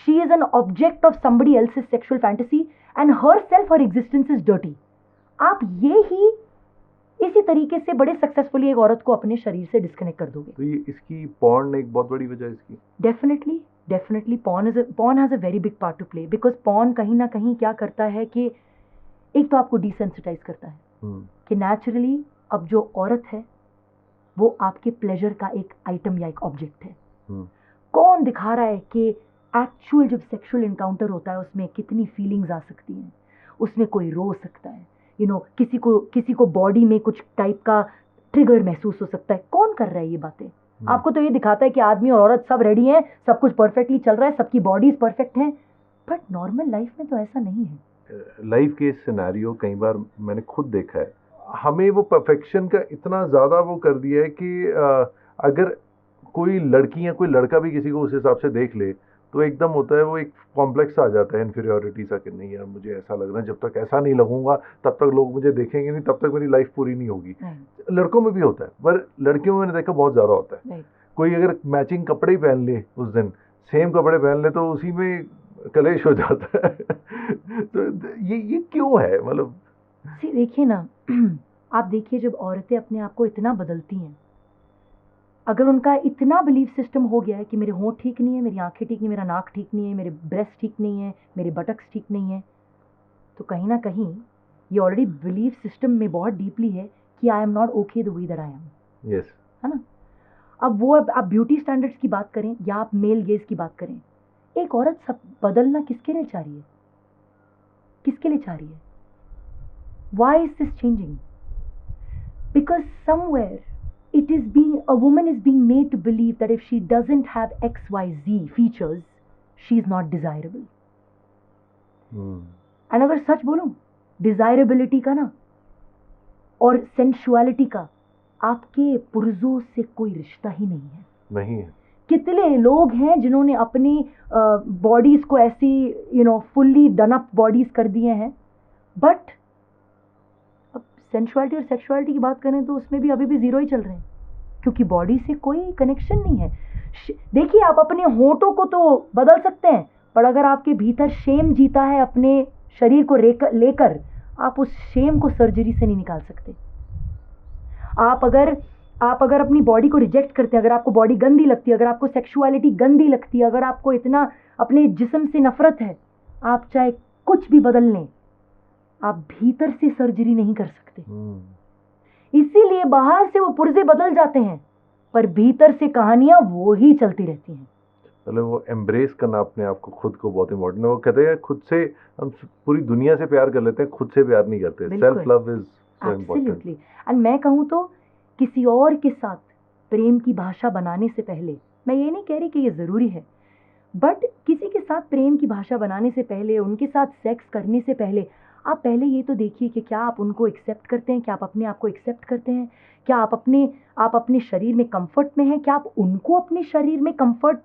She is an object of somebody else's sexual fantasy and her self, her existence is dirty. आप ये ही इसी तरीके से बड़े सक्सेसफुली एक औरत को अपने शरीर से डिस्कनेक्ट कर दोगे। तो ये इसकी पॉर्न एक बहुत बड़ी वजह है इसकी। Definitely porn has a very big part two play, because porn कहीं ना कहीं क्या करता है कि एक तो आपको डिसेंसिटाइज करता है कि नेचुरली अब जो औरत है वो आपके प्लेजर का एक आइटम या एक ऑब्जेक्ट है। कौन दिखा रहा है कि एक्चुअल जब सेक्सुअल इनकाउंटर होता है उसमें कितनी फीलिंग्स आ सकती हैं, उसमें कोई रो सकता है, यू नो, किसी को बॉडी में कुछ टाइप का ट्रिगर महसूस हो सकता है। कौन कर रहा है ये बातें? आपको तो ये दिखाता है कि आदमी और औरत सब रेडी हैं, सब कुछ परफेक्टली चल रहा है, सबकी बॉडीज परफेक्ट हैं, बट नॉर्मल लाइफ में तो ऐसा नहीं है। लाइफ के सिनेरियो कई बार मैंने खुद देखा है, हमें वो परफेक्शन का इतना ज़्यादा वो कर दिया है कि अगर कोई लड़की या कोई लड़का भी किसी को उस हिसाब से देख ले तो एकदम होता है वो एक कॉम्प्लेक्स आ जाता है, इन्फीरियोरिटी सा, कि नहीं यार मुझे ऐसा लग रहा है, जब तक ऐसा नहीं लगूंगा तब तक लोग मुझे देखेंगे नहीं, तब तक मेरी लाइफ पूरी नहीं होगी। लड़कों में भी होता है, पर लड़कियों में मैंने देखा बहुत ज़्यादा होता है। कोई अगर मैचिंग कपड़े ही पहन ले, उस दिन सेम कपड़े पहन ले, तो उसी में कलेश हो जाता है। तो ये क्यों है? मतलब देखिए ना, आप देखिए जब औरतें अपने आप को इतना बदलती हैं, अगर उनका इतना बिलीफ सिस्टम हो गया है कि मेरे होंठ ठीक नहीं है, मेरी आंखें ठीक नहीं, मेरा नाक ठीक नहीं है, मेरे ब्रेस्ट ठीक नहीं है, मेरे बटक्स ठीक नहीं है, तो कहीं ना कहीं ये ऑलरेडी बिलीफ सिस्टम में बहुत डीपली है कि I am not okay the way that I am. Yes, है ना? अब वो आप ब्यूटी स्टैंडर्ड्स की बात करें या आप मेल गेज की बात करें, एक औरत सब बदलना किसके लिए चाह रही है? किसके लिए चाह रही है? Why is this changing? Because somewhere a woman is being made to believe that if she doesn't have XYZ features, she is not desirable. And अगर सच बोलूं, desirability का ना और sensuality का आपके पुर्जों से कोई रिश्ता ही नहीं है। नहीं है। कितने लोग हैं जिन्होंने अपनी बॉडीज को ऐसी फुल्ली डन अप बॉडीज कर दिए हैं, बट सेंसुअलिटी और सेक्सुअलिटी की बात करें तो उसमें भी अभी भी जीरो ही चल रहे हैं। क्योंकि बॉडी से कोई कनेक्शन नहीं है। देखिए, आप अपने होठों को तो बदल सकते हैं, पर अगर आपके भीतर शेम जीता है अपने शरीर को लेकर, आप उस शेम को सर्जरी से नहीं निकाल सकते। आप अगर अपनी बॉडी को रिजेक्ट करते हैं, अगर आपको बॉडी गंदी लगती है, अगर आपको सेक्सुअलिटी गंदी लगती है, अगर आपको इतना अपने जिस्म से नफरत है, आप चाहे कुछ भी बदल लें, आप भीतर से सर्जरी नहीं कर सकते। इसीलिए बाहर से वो पुर्जे बदल जाते हैं, पर भीतर से कहानियां वो ही चलती रहती हैं। चलो, वो एम्ब्रेस करना अपने आप को, खुद को बहुत इंपॉर्टेंट है। वो कहते हैं खुद से हम पूरी दुनिया से प्यार कर लेते हैं, खुद से प्यार नहीं करते। Self love is so important. Absolutely. And मैं कहूँ तो किसी और के साथ प्रेम की भाषा बनाने से पहले, मैं ये नहीं कह रही कि ये ज़रूरी है, बट किसी के साथ प्रेम की भाषा बनाने से पहले, उनके साथ सेक्स करने से पहले, आप पहले ये तो देखिए कि क्या आप उनको एक्सेप्ट करते हैं, क्या आप अपने आप को एक्सेप्ट करते हैं, क्या आप अपने शरीर में कंफर्ट में हैं, क्या आप उनको अपने शरीर में कंफर्ट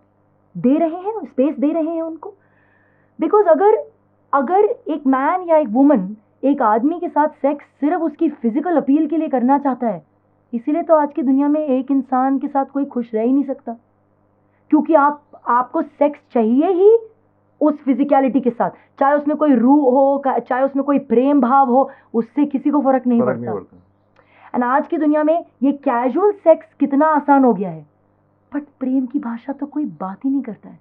दे रहे हैं, स्पेस दे रहे हैं उनको। बिकॉज अगर एक मैन या एक वुमन एक आदमी के साथ सेक्स सिर्फ उसकी फिजिकल अपील के लिए करना चाहता है, इसीलिए तो आज की दुनिया में एक इंसान के साथ कोई खुश रह ही नहीं सकता, क्योंकि आपको सेक्स चाहिए ही उस फिजिकलिटी के साथ, चाहे उसमें कोई रूह हो, चाहे उसमें कोई प्रेम भाव हो, उससे किसी को फर्क नहीं पड़ता। एंड आज की दुनिया में ये कैजुअल सेक्स कितना आसान हो गया है, बट प्रेम की भाषा तो कोई बात ही नहीं करता है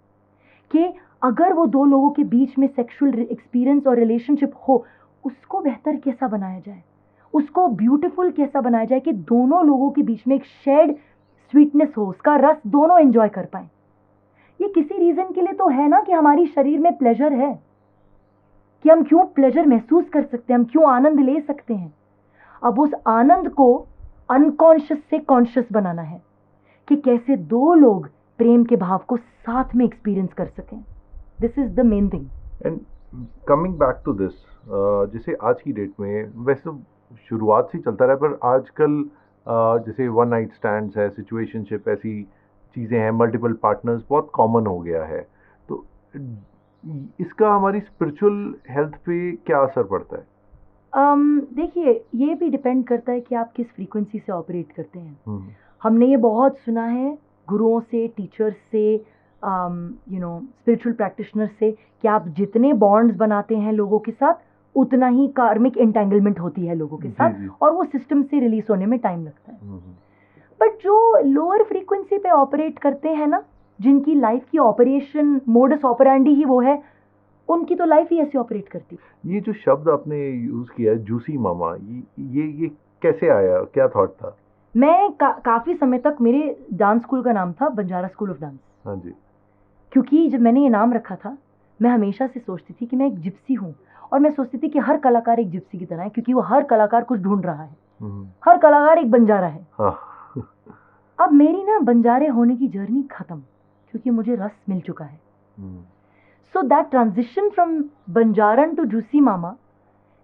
कि अगर वो दो लोगों के बीच में सेक्सुअल एक्सपीरियंस और रिलेशनशिप हो, उसको बेहतर कैसा बनाया जाए, उसको ब्यूटीफुल कैसा बनाया जाए कि दोनों लोगों के बीच में एक शेयर्ड स्वीटनेस हो, उसका रस दोनों एंजॉय कर पाए। ये किसी रीजन के लिए तो है ना कि हमारी शरीर में प्लेजर है, कि हम क्यों प्लेजर महसूस कर सकते हैं, हम क्यों आनंद ले सकते हैं। अब उस आनंद को अनकॉन्शियस से कॉन्शियस बनाना है कि कैसे दो लोग प्रेम के भाव को साथ में एक्सपीरियंस कर सकें। This is the main thing. And coming back to this, जैसे आज की डेट में, वैसे शुरुआत से चलता रहा, पर आजकल जैसे वन नाइट स्टैंड्स है, सिचुएशनशिप, ऐसी चीज़ें हैं, मल्टीपल पार्टनर्स बहुत कॉमन हो गया है। तो इसका हमारी स्पिरिचुअल हेल्थ पे क्या असर पड़ता है? देखिए, ये भी डिपेंड करता है कि आप किस फ्रीक्वेंसी से ऑपरेट करते हैं। हमने ये बहुत सुना है गुरुओं से, टीचर्स से, स्पिरिचुअल प्रैक्टिशनर से, कि आप जितने बॉन्ड्स बनाते हैं लोगों के साथ, उतना ही कार्मिक एंटेंगलमेंट होती है लोगों के साथ, और वो सिस्टम से रिलीज होने में टाइम लगता है। बट जो लोअर फ्रीक्वेंसी पे ऑपरेट करते हैं ना, जिनकी लाइफ की ऑपरेशन मोडस ऑपरेंडी ही वो है, उनकी तो लाइफ ही ऐसे ऑपरेट करती है। ये जो शब्द आपने यूज किया है, जूसी मामा, ये कैसे आया, क्या थॉट था? मैं काफी समय तक, मेरे डांस स्कूल का नाम था बंजारा स्कूल ऑफ डांस। हाँ जी। क्योंकि जब मैंने ये नाम रखा था, मैं हमेशा से सोचती थी कि मैं एक जिप्सी हूँ, और मैं सोचती थी कि हर कलाकार एक जिप्सी की तरह है, क्योंकि वो हर कलाकार कुछ ढूंढ रहा है, हर कलाकार एक बंजारा है। हाँ। अब मेरी ना बंजारे होने की जर्नी खत्म, क्योंकि मुझे रस मिल चुका है। So that transition from Banjaran to Juicy Mama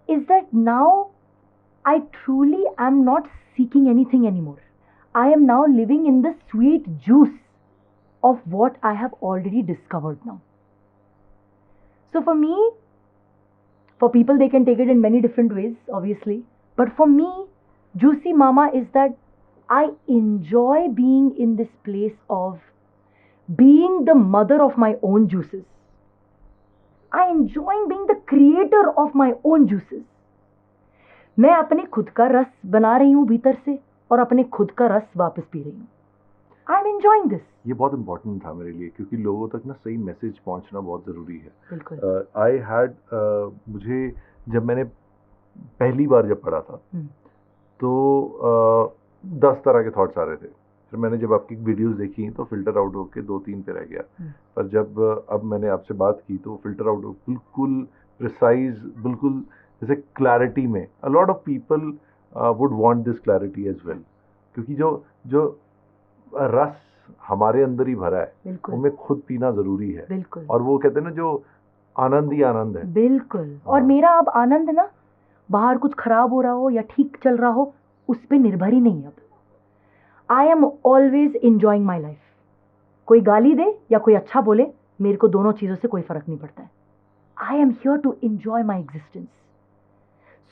is that now I truly am not seeking anything anymore. I am now living in the sweet juice of what I have already discovered now. So for me, for people they can take it in many different ways, obviously. But for me, Juicy Mama is that I enjoy being in this place of being the mother of my own juices. I enjoy being the creator of my own juices. मैं अपने खुद का रस बना रही हूँ भीतर से, और अपने खुद का रस वापस पी रही हूँ। I am enjoying this. ये बहुत इम्पोर्टेंट था मेरे लिए, क्योंकि लोगों तक ना सही मैसेज पहुंचना बहुत ज़रूरी है। बिल्कुल। मुझे जब मैंने पहली बार जब पढ़ा था, तो 10 तरह के थॉट्स आ रहे थे। फिर मैंने जब आपकी वीडियोस देखी तो फिल्टर आउट होकर 2-3 पे रह गया। पर जब अब मैंने आपसे बात की तो फिल्टर आउट बिल्कुल प्रिसाइज, बिल्कुल जैसे क्लैरिटी में। A lot of people would want this clarity as well, क्योंकि जो रस हमारे अंदर ही भरा है, हमें खुद पीना ज़रूरी है। बिल्कुल। और वो कहते हैं ना, जो आनंद ही आनंद है। बिल्कुल। और मेरा अब आनंद ना, बाहर कुछ खराब हो रहा हो या ठीक चल रहा हो, उस पर निर्भर ही नहीं। अब I am always enjoying my life. कोई गाली दे या कोई अच्छा बोले, मेरे को दोनों चीज़ों से कोई फर्क नहीं पड़ता है। I am here to enjoy my existence.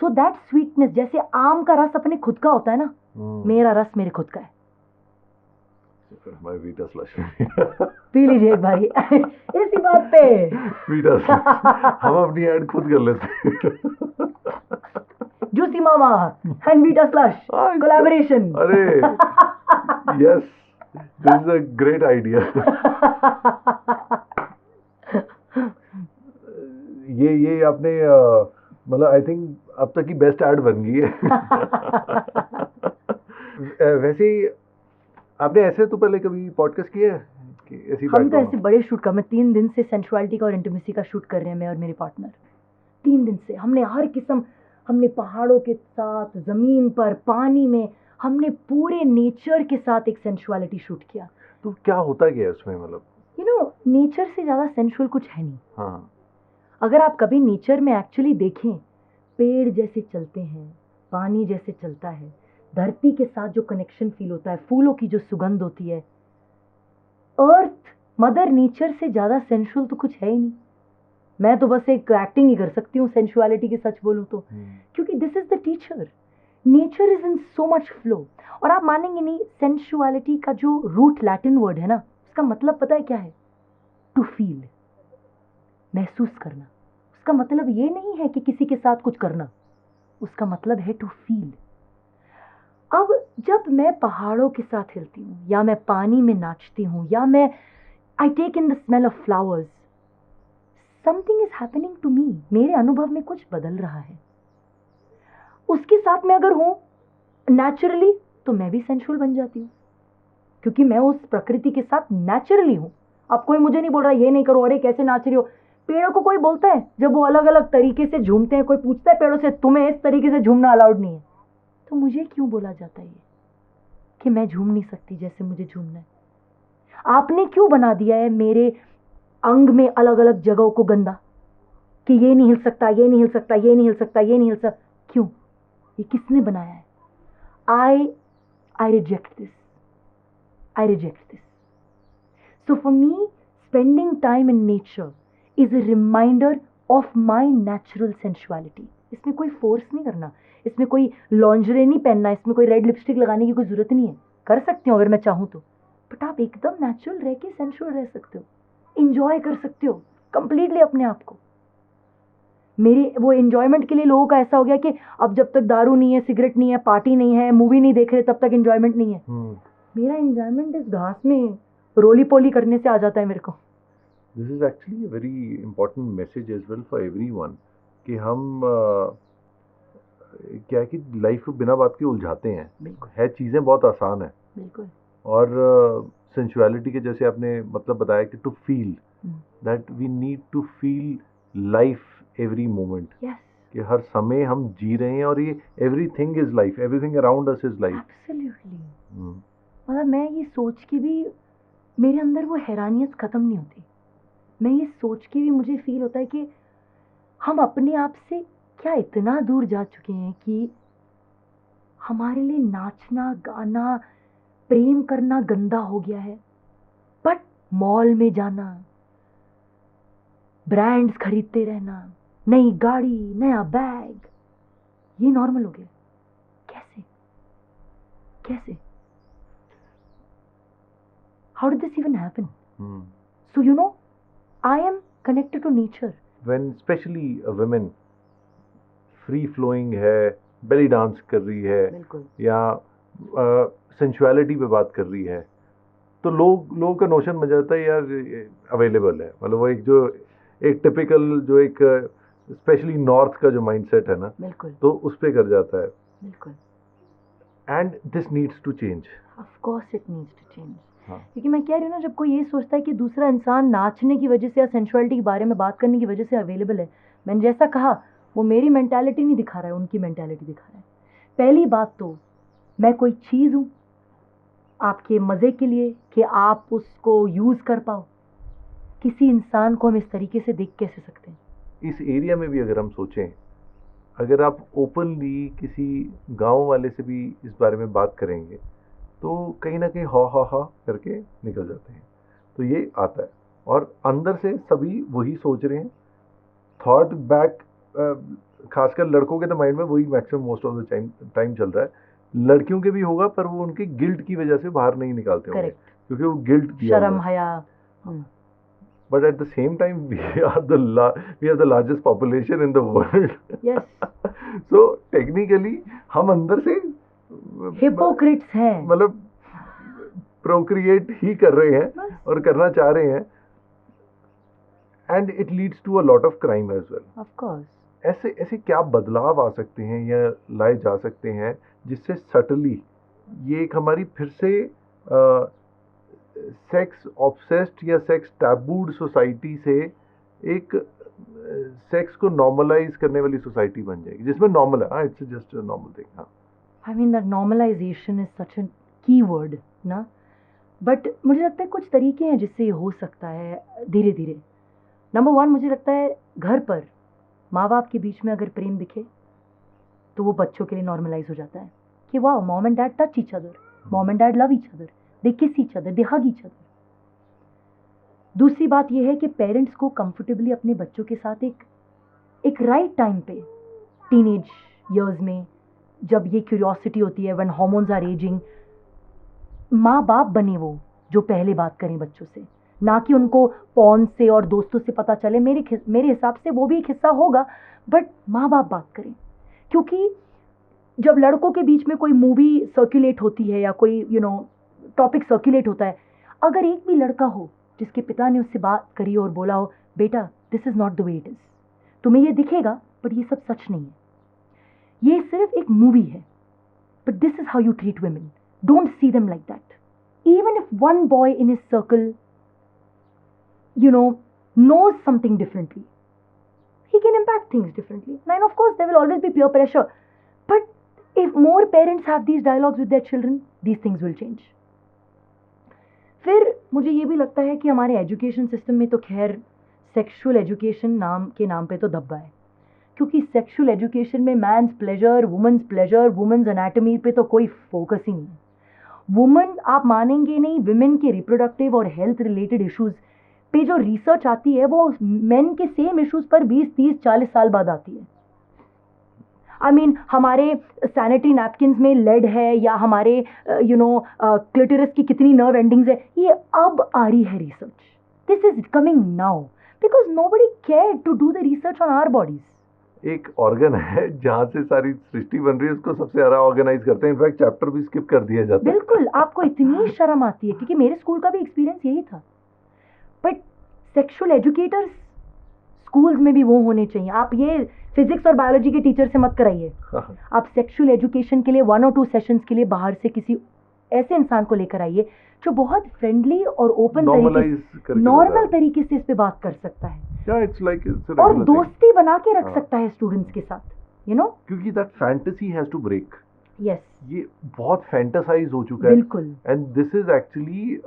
So that sweetness, जैसे आम का रस अपने खुद का होता है ना, मेरा रस मेरे खुद का है। माय वीटा स्लश पी लीजिए एक बारी इसी बात पे। वीटा स्लश हम अपनी ऐड खुद कर लेते हैं। Juicy Mama and Vita Slush collaboration. अरे yes, this is a great idea. ये आपने मतलब आई थिंक अब तक की बेस्ट ऐड बन गई है। वैसे ही आपने ऐसे तो पहले कभी पॉडकास्ट किया है कि ऐसी हम तो ऐसे बड़े शूट कर, मैं 3 दिन से सेंसुअलिटी का और इंटीमेसी का शूट कर रहे हैं, मैं और मेरे पार्टनर 3 दिन से। हमने हर किस्म, हमने पहाड़ों के साथ, जमीन पर, पानी में, हमने पूरे नेचर के साथ एक सेंसुअलिटी शूट किया। तो क्या होता क्या है उसमें, मतलब यू नो नेचर से ज़्यादा सेंसुअल कुछ है नहीं। हाँ, अगर आप कभी नेचर में एक्चुअली देखें, पेड़ जैसे चलते हैं, पानी जैसे चलता है, धरती के साथ जो कनेक्शन फील होता है, फूलों की जो सुगंध होती है, अर्थ मदर नेचर से ज़्यादा सेंसुअल तो कुछ है ही नहीं। मैं तो बस एक एक्टिंग ही कर सकती हूँ सेंसुअलिटी की, सच बोलूँ तो, क्योंकि this is the teacher. Nature is in so much flow. और आप मानेंगे नहीं, सेंसुअलिटी का जो रूट लैटिन वर्ड है ना, उसका मतलब पता है क्या है? टू फील, महसूस करना। उसका मतलब ये नहीं है कि किसी के साथ कुछ करना, उसका मतलब है टू फील। अब जब मैं पहाड़ों के साथ हिलती हूँ, या मैं पानी में नाचती हूँ, या मैं I take in the smell of flowers, something is happening to me. मेरे अनुभव में कुछ बदल रहा है। उसके साथ मैं अगर हूँ नेचुरली, तो मैं भी सेंसुअल बन जाती हूँ, क्योंकि मैं उस प्रकृति के साथ नेचुरली हूँ। अब कोई मुझे नहीं बोल रहा ये नहीं करो, अरे कैसे नाच रही हो। पेड़ों को कोई बोलता है जब वो अलग अलग तरीके से झूमते हैं, कोई पूछता है पेड़ों से तुम्हें इस तरीके से झूमना अलाउड नहीं है, तो मुझे क्यों बोला जाता है ये कि मैं झूम नहीं सकती जैसे मुझे झूमना है? आपने क्यों बना दिया है मेरे अंग में अलग अलग जगहों को गंदा, कि ये नहीं हिल सकता, ये नहीं हिल सकता, ये नहीं हिल सकता, ये नहीं हिल सकता? क्यों? ये किसने बनाया है? I reject this. I reject this. So for me, spending time in nature is a reminder of my natural sensuality. इसमें कोई फोर्स नहीं करना, इसमें कोई लॉन्जरे नहीं पहनना, इसमें कोई रेड लिपस्टिक लगाने की कोई जरूरत नहीं है। कर सकती हूँ अगर मैं चाहूँ तो, बट आप एकदम नेचुरल रह के सेंसुअल रह सकते हो, इंजॉय कर सकते हो कंप्लीटली अपने आप को। मेरी वो एंजॉयमेंट के लिए लोगों का ऐसा हो गया कि अब जब तक दारू नहीं है, सिगरेट नहीं है, पार्टी नहीं है, मूवी नहीं देख रहे, तब तक एंजॉयमेंट नहीं है। मेरा एंजॉयमेंट इस घास में रोली पोली करने से आ जाता है मेरे को। This is actually a very important message as well for everyone कि हम क्या है कि लाइफ को बिना बात के उलझाते हैं। है चीज़ें बहुत आसान है, बिल्कुल। और सेंसुअलिटी के जैसे आपने मतलब बताया कि to feel that we need to feel life every moment, कि हर समय हम जी रहे हैं, और ये everything is life, everything around us is life. Absolutely. मतलब मैं ये सोच के भी मेरे अंदर वो हैरानियत खत्म नहीं होती। मैं ये सोच के भी मुझे फील होता है कि हम अपने आप से क्या इतना दूर जा चुके हैं कि हमारे लिए नाचना, गाना, प्रेम करना गंदा हो गया है। बट मॉल में जाना, ब्रांड्स खरीदते रहना, नई गाड़ी, नया बैग, ये नॉर्मल हो गया। कैसे कैसे? How did this even happen? So you know, I am connected to nature. When especially a woman free flowing है, belly dance कर रही है, या sensuality पे बात कर रही है, तो लोगों का नोशन बन जाता है यार अवेलेबल है। मतलब वो एक टिपिकल जो एक स्पेशली नॉर्थ का जो माइंडसेट है ना, तो उस पे कर जाता है। बिल्कुल। And this needs to change. Of course it needs to change. क्योंकि मैं कह रही हूँ ना, जब कोई ये सोचता है कि दूसरा इंसान नाचने की वजह से या सेंसुअलिटी के बारे में बात करने की वजह से अवेलेबल है, मैंने जैसा कहा, वो मेरी मेंटालिटी नहीं दिखा रहा है, उनकी मेंटालिटी दिखा रहा है। पहली बात तो मैं कोई चीज़ हूँ आपके मज़े के लिए कि आप उसको यूज़ कर पाओ? किसी इंसान को हम इस तरीके से देख कैसे सकते हैं? इस एरिया में भी अगर हम सोचें, अगर आप ओपनली किसी गांव वाले से भी इस बारे में बात करेंगे, तो कहीं ना कहीं हा करके निकल जाते हैं। तो ये आता है, और अंदर से सभी वही सोच रहे हैं। थॉट बैक, खासकर लड़कों के तो माइंड में वही maximum most of the time चल रहा है। लड़कियों के भी होगा, पर वो उनके गिल्ट की वजह से बाहर नहीं निकालते होंगे क्योंकि वो गिल्ट दिया शर्म हुआ है। हया। But at the same time, we have the largest population in the world. Yes. So technically हम अंदर से हिपोक्रिट्स हैं। मतलब प्रोक्रिएट ही कर रहे हैं बस। और करना चाह रहे हैं, and it leads to a lot of crime as well. Of course. ऐसे ऐसे क्या बदलाव आ सकते हैं या लाए जा सकते हैं जिससे सटली ये एक हमारी फिर से सेक्स ऑब्सेस्ड या सेक्स टैबूड सोसाइटी से एक सेक्स को नॉर्मलाइज करने वाली सोसाइटी बन जाएगी जिसमें नॉर्मल है, हाँ, it's just a normal thing. हाँ, I mean that normalisation is such a key word ना, बट मुझे लगता है कुछ तरीके हैं जिससे ये हो सकता है धीरे धीरे। नंबर 1, मुझे लगता है घर पर माँ बाप के बीच में अगर प्रेम दिखे तो वो बच्चों के लिए नॉर्मलाइज हो जाता है कि वाह, mom and dad touch each other, mom and dad love each other, दे किस ईच अदर, दे हग ईच अदर। दूसरी बात यह है कि पेरेंट्स को कंफर्टेबली अपने बच्चों के साथ एक राइट टाइम पे, टीनेज इयर्स में, जब ये क्यूरियोसिटी होती है, व्हेन हार्मोन्स आर एजिंग, माँ बाप बने वो जो पहले बात करें बच्चों से, ना कि उनको पॉर्न से और दोस्तों से पता चले। मेरे हिसाब से वो भी एक हिस्सा होगा, बट माँ बाप बात करें। क्योंकि जब लड़कों के बीच में कोई मूवी सर्कुलेट होती है या कोई टॉपिक सर्कुलेट होता है, अगर एक भी लड़का हो जिसके पिता ने उससे बात करी और बोला हो, बेटा this is not the way it is, तुम्हें ये दिखेगा बट ये सब सच नहीं है, ये सिर्फ एक मूवी है, but this is how you treat women, don't see them like that. Even if one boy in his circle knows something differently, he can impact things differently. And of course there will always be peer pressure, but if more parents have these dialogues with their children, these things will change. फिर मुझे ये भी लगता है कि हमारे education system में तो खैर सेक्सुअल एजुकेशन के नाम पे तो धब्बा है, क्योंकि सेक्सुअल एजुकेशन में मैंस प्लेजर, वुमेन्स एनाटॉमी पे तो कोई फोकस ही नहीं है। वुमेन, आप मानेंगे नहीं, विमेन के रिप्रोडक्टिव और हेल्थ रिलेटेड इश्यूज पे जो रिसर्च आती है वो मेन के सेम इश्यूज पर 20, 30, 40 साल बाद आती है। आई मीन हमारे सैनिटरी नैपकिन्स में लेड है या हमारे क्लिटरस की कितनी नर्व एंडिंग्स है, ये अब आ रही है research. This is coming now because nobody care to do the research on our bodies. एक ऑर्गन है जहाँ से सारी सृष्टि बन रही है, उसको सबसे ज्यादा ऑर्गेनाइज करते हैं, इनफैक्ट चैप्टर भी स्किप कर दिया जाता है। बिल्कुल, आपको इतनी शर्म आती है, क्योंकि मेरे स्कूल का भी एक्सपीरियंस यही था। बट सेक्सुअल एजुकेटर्स स्कूल्स में भी वो होने चाहिए। आप ये फिजिक्स और बायोलॉजी के टीचर से मत कराइए, आप सेक्सुअल एजुकेशन के लिए 1 और 2 सेशंस के लिए बाहर से किसी ऐसे इंसान को लेकर आइए जो बहुत फ्रेंडली और ओपन नॉर्मल तरीके से इस पे बात कर सकता है। Yeah, it's like और दोस्ती बना के रख सकता है स्टूडेंट्स के साथ, क्योंकि that fantasy has to break. Yes, ये बहुत फैंटासाइज हो चुका है, बिल्कुल, and this is actually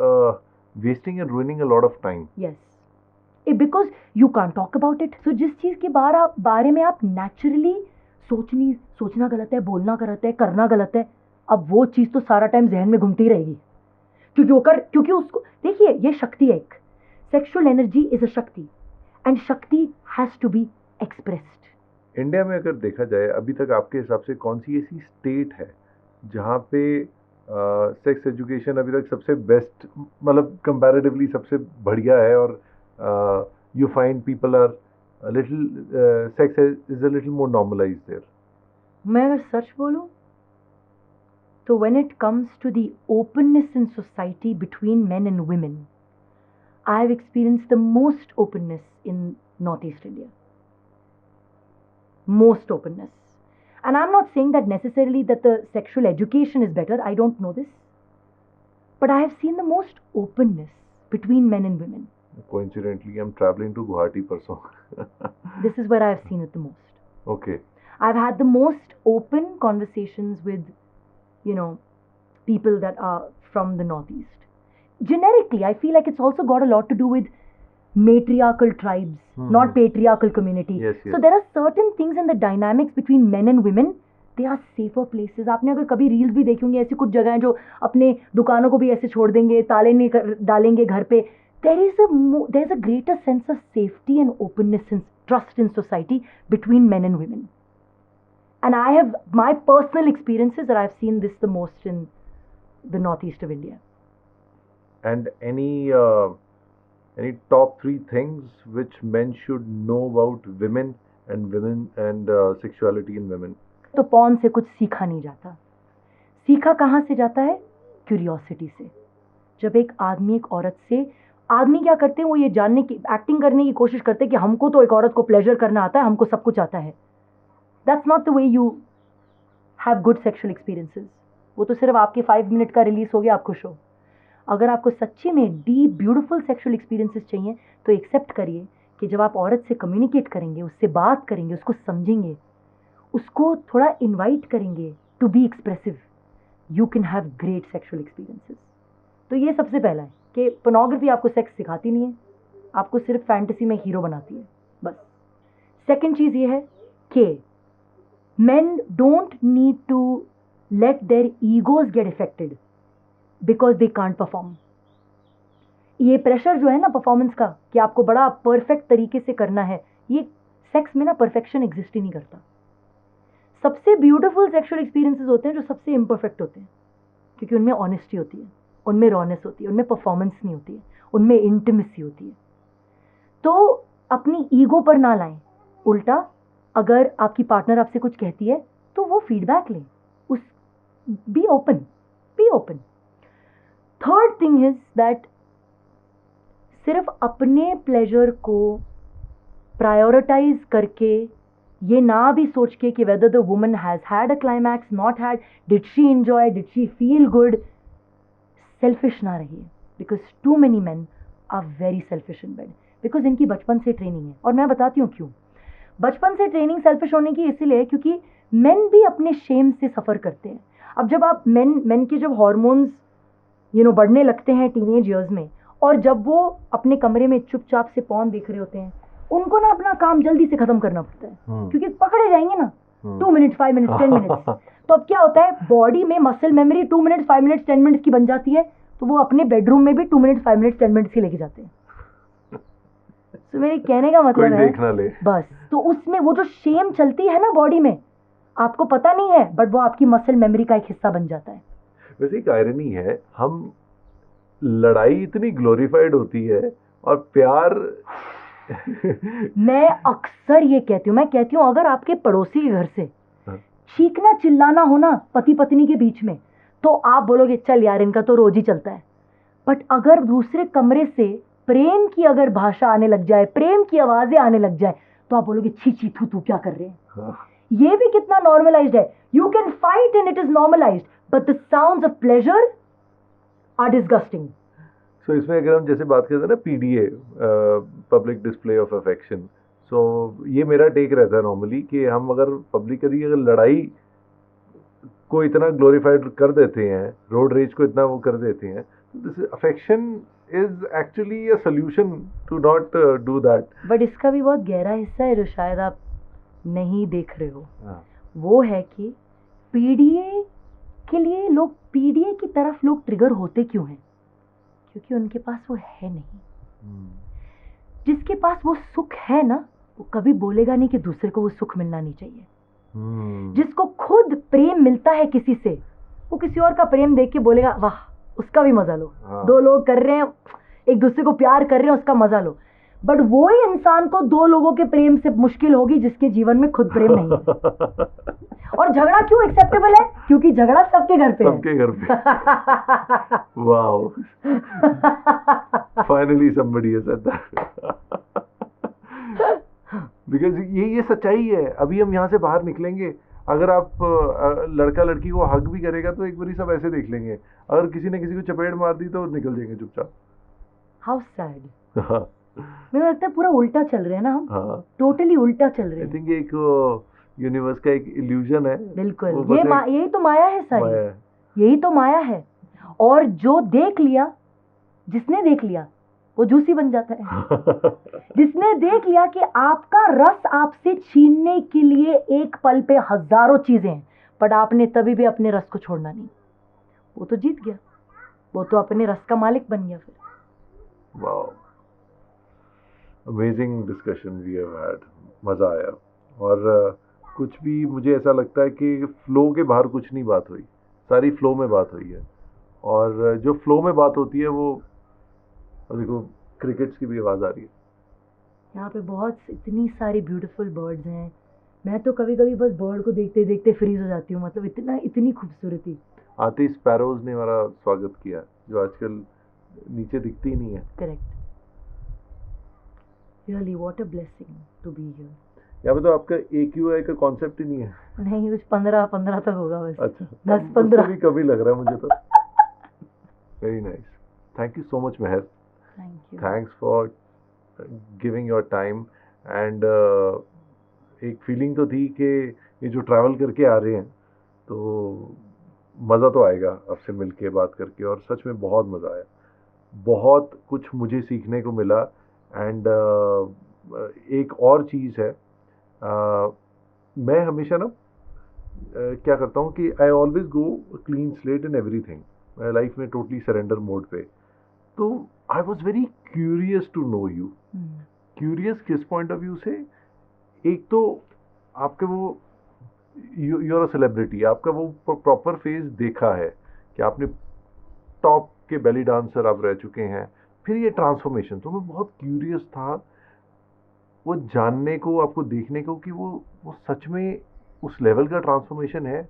wasting and ruining a lot of time. Yes, because you can't talk about it. So जिस चीज के बारे में आप नेचुरली सोचना गलत है, बोलना गलत है, करना गलत है, अब वो चीज तो सारा टाइम जहन में घूमती रहेगी, क्योंकि उसको देखिए, ये शक्ति है, एक sexual energy is a shakti, and shakti has to be expressed. India में अगर देखा जाए अभी तक आपके हिसाब से कौन सी ऐसी स्टेट है जहाँ पे सेक्स एजुकेशन अभी तक सबसे बेस्ट, मतलब कंपैरेटिवली सबसे बढ़िया है, और you find people are little sex is a little more normalised there? मैं अगर सच बोलूं तो when it comes to the openness in society between men and women, I have experienced the most openness in Northeast India. Most openness. And I'm not saying that necessarily that the sexual education is better. I don't know this. But I have seen the most openness between men and women. Coincidentally, I'm traveling to Guwahati person. This is where I have seen it the most. Okay. I've had the most open conversations with, people that are from the Northeast. Generically, I feel like it's also got a lot to do with matriarchal tribes, not patriarchal community. Yes, yes. So there are certain things in the dynamics between men and women. They are safer places. आपने अगर कभी reels भी देखी होंगी, ऐसी कुछ जगह हैं जो अपने दुकानों को भी ऐसे छोड़ देंगे, ताले नहीं डालेंगे घर पे. There's a greater sense of safety and openness and trust in society between men and women. And my personal experiences that I've seen this the most in the northeast of India. and any top three things which men should know about women and sexuality in women? तो porn से कुछ सीखा नहीं जाता। सीखा कहाँ से जाता है? क्यूरियोसिटी से। जब एक आदमी एक औरत से, आदमी क्या करते हैं, वो ये जानने की, एक्टिंग करने की कोशिश करते हैं कि हमको तो एक औरत को प्लेजर करना आता है, हमको सब कुछ आता है। That's not the way you have good sexual experiences. वो तो सिर्फ आपके 5 मिनट का रिलीज हो गया, आप खुश हो। अगर आपको सच्ची में डीप ब्यूटीफुल सेक्शुअल एक्सपीरियंसेस चाहिए तो एक्सेप्ट करिए कि जब आप औरत से कम्युनिकेट करेंगे, उससे बात करेंगे, उसको समझेंगे, उसको थोड़ा इनवाइट करेंगे to be expressive, you can have great sexual experiences. तो ये सबसे पहला है कि पोर्नोग्राफी आपको सेक्स सिखाती नहीं है, आपको सिर्फ फैंटेसी में हीरो बनाती है, बस। सेकेंड चीज ये है कि men don't need to let their egos get affected because they can't perform. ये प्रेशर जो है ना परफॉर्मेंस का कि आपको बड़ा परफेक्ट तरीके से करना है, ये सेक्स में ना परफेक्शन एग्जिस्ट ही नहीं करता। सबसे ब्यूटीफुल सेक्सुअल एक्सपीरियंसेस होते हैं जो सबसे इम्परफेक्ट होते हैं, क्योंकि उनमें ऑनेस्टी होती है, उनमें रॉनेस होती है, उनमें परफॉर्मेंस नहीं होती है, उनमें इंटीमेसी होती है। तो अपनी ईगो पर ना लाएं, उल्टा अगर आपकी पार्टनर आपसे कुछ कहती है तो वो फीडबैक लें, उस be open. Third thing is that सिर्फ अपने प्लेजर को प्रायोरिटाइज करके, ये ना भी सोच के कि whether the woman has had a climax, not had, did she enjoy, did she feel good, selfish ना रहिए। Because too many man are very selfish in bed, because इनकी बचपन से ट्रेनिंग है। और मैं बताती हूँ क्यों बचपन से ट्रेनिंग सेल्फिश होने की इसीलिए, क्योंकि मेन भी अपने शेम से सफ़र करते हैं। अब जब आप मेन के जब हार्मोन्स बढ़ने लगते हैं टीनेज ईयर्स में, और जब वो अपने कमरे में चुपचाप से पॉर्न देख रहे होते हैं, उनको ना अपना काम जल्दी से खत्म करना पड़ता है, क्योंकि पकड़े जाएंगे ना 2 मिनट्स, 5 मिनट्स, 10 मिनट्स। तो अब क्या होता है, बॉडी में muscle memory 2 minutes, 5 minutes, 10 minutes की बन जाती है, तो वो अपने बेडरूम में भी 2 मिनट्स, 5 मिनट्स, 10 मिनट्स की लेके जाते हैं। तो मेरे कहने का मतलब है देखना ले। बस, तो उसमें वो जो शेम चलती है ना बॉडी में, आपको पता नहीं है, बट वो आपकी मसल मेमोरी का एक हिस्सा बन जाता है। वैसे एक आयरनी है, हम लड़ाई इतनी ग्लोरीफाइड होती है और प्यार मैं अक्सर ये कहती हूँ, मैं कहती हूँ अगर आपके पड़ोसी के घर से चीखना चिल्लाना हो ना पति पत्नी के बीच में, तो आप बोलोगे चल यार इनका तो रोज ही चलता है। बट अगर दूसरे कमरे से प्रेम की अगर भाषा आने लग जाए, प्रेम की आवाजें आने लग जाए, तो आप बोलोगे छी छी थू तू क्या कर रहे हैं। ये भी कितना नॉर्मलाइज्ड है। You can fight and it is normalised, but the sounds of pleasure are disgusting. So इसमें अगर हम जैसे बात करते हैं ना PDA, public display of affection, so ये मेरा टेक रहता है नॉर्मली कि हम अगर पब्लिकली अगर लड़ाई को इतना ग्लोरीफाइड कर देते हैं, रोड रेज को इतना वो कर देते हैं, this affection is actually a solution to not do that. But इसका भी बहुत गहरा हिस्सा है जो शायद आप नहीं देख रहे हो। वो है कि PDA के लिए लोग, PDA की तरफ लोग ट्रिगर होते क्यों हैं? क्योंकि उनके पास वो है नहीं। जिसके पास वो सुख है ना, वो कभी बोलेगा नहीं कि दूसरे को वो सुख मिलना नहीं चाहिए। जिसको खुद प्रेम मिलता है किसी से, वो किसी और का प्रेम देख के बोलेगा वाह उसका भी मजा लो। 2 लोग कर रहे हैं, एक दूसरे को प्यार कर रहे हैं, उसका मजा लो। बट वो ही इंसान को 2 लोगों के प्रेम से मुश्किल होगी जिसके जीवन में खुद प्रेम नहीं है। और झगड़ा क्यों एक्सेप्टेबल है? क्योंकि झगड़ा सबके घर पे है। सबके घर पे। Wow, finally somebody has said that. Because ये सच्चाई है। अभी हम यहाँ से बाहर निकलेंगे, अगर आप लड़का लड़की को हग भी करेगा तो एक बारी सब ऐसे देख लेंगे, अगर किसी ने किसी को चपेट मार दी तो निकल जाएंगे चुपचाप। How sad. मुझे लगता है पूरा उल्टा चल रहे हैं ना हम। हाँ, टोटली उल्टा चल रहे हैं। आई थिंक एक यूनिवर्स का एक इल्यूजन है। बिल्कुल, यही तो माया है सारी, माया है। यही तो माया है। और जो देख लिया, जिसने देख लिया वो जूसी बन जाता है। जिसने देख लिया कि आपका रस आपसे छीनने के लिए एक पल पे हजारों चीजें हैं, बट आपने तभी भी अपने रस को छोड़ना नहीं, वो तो जीत गया, वो तो अपने रस का मालिक बन गया फिर। Wow, amazing discussion we have had, मजा आया। और कुछ भी मुझे ऐसा लगता है कि फ्लो के बाहर कुछ नहीं बात हुई, सारी फ्लो में बात हुई है। और जो फ्लो में बात होती है वो, देखो क्रिकेट्स की भी आवाज़ आ रही है। यहाँ पे बहुत इतनी सारी ब्यूटीफुल बर्ड्स हैं, मैं तो कभी कभी बस बर्ड को देखते देखते फ्रीज हो जाती हूँ, मतलब इतनी खूबसूरती। आते ही स्पैरोज ने हमारा स्वागत किया, जो आजकल नीचे दिखती ही नहीं है। Correct, really what a blessing to be here. यहाँ पे तो आपका AQI का कॉन्सेप्ट ही नहीं है। नहीं, कुछ 15 तक होगा बस। अच्छा, 10-15 भी कभी लग रहा है मुझे तो। Very nice, thank you so much Mehar, thank you. Thanks for giving your time and एक फीलिंग तो थी कि ये जो ट्रैवल करके आ रहे हैं तो मज़ा तो आएगा आपसे मिलके बात करके, और सच में बहुत मज़ा आया, बहुत कुछ मुझे सीखने को मिला। एंड एक और चीज़ है, मैं हमेशा ना क्या करता हूँ कि I always go clean slate in everything, life में टोटली सरेंडर मोड पे। तो I was very curious to know you. Curious किस पॉइंट ऑफ व्यू से, एक तो आपके वो यू आर अ सेलिब्रिटी, आपका वो प्रॉपर फेस देखा है कि आपने टॉप के बेली डांसर आप रह चुके हैं, फिर ये ट्रांसफॉर्मेशन, तो मैं बहुत क्यूरियस था वो जानने को, आपको देखने को कि वो सच में उस लेवल का ट्रांसफॉर्मेशन है।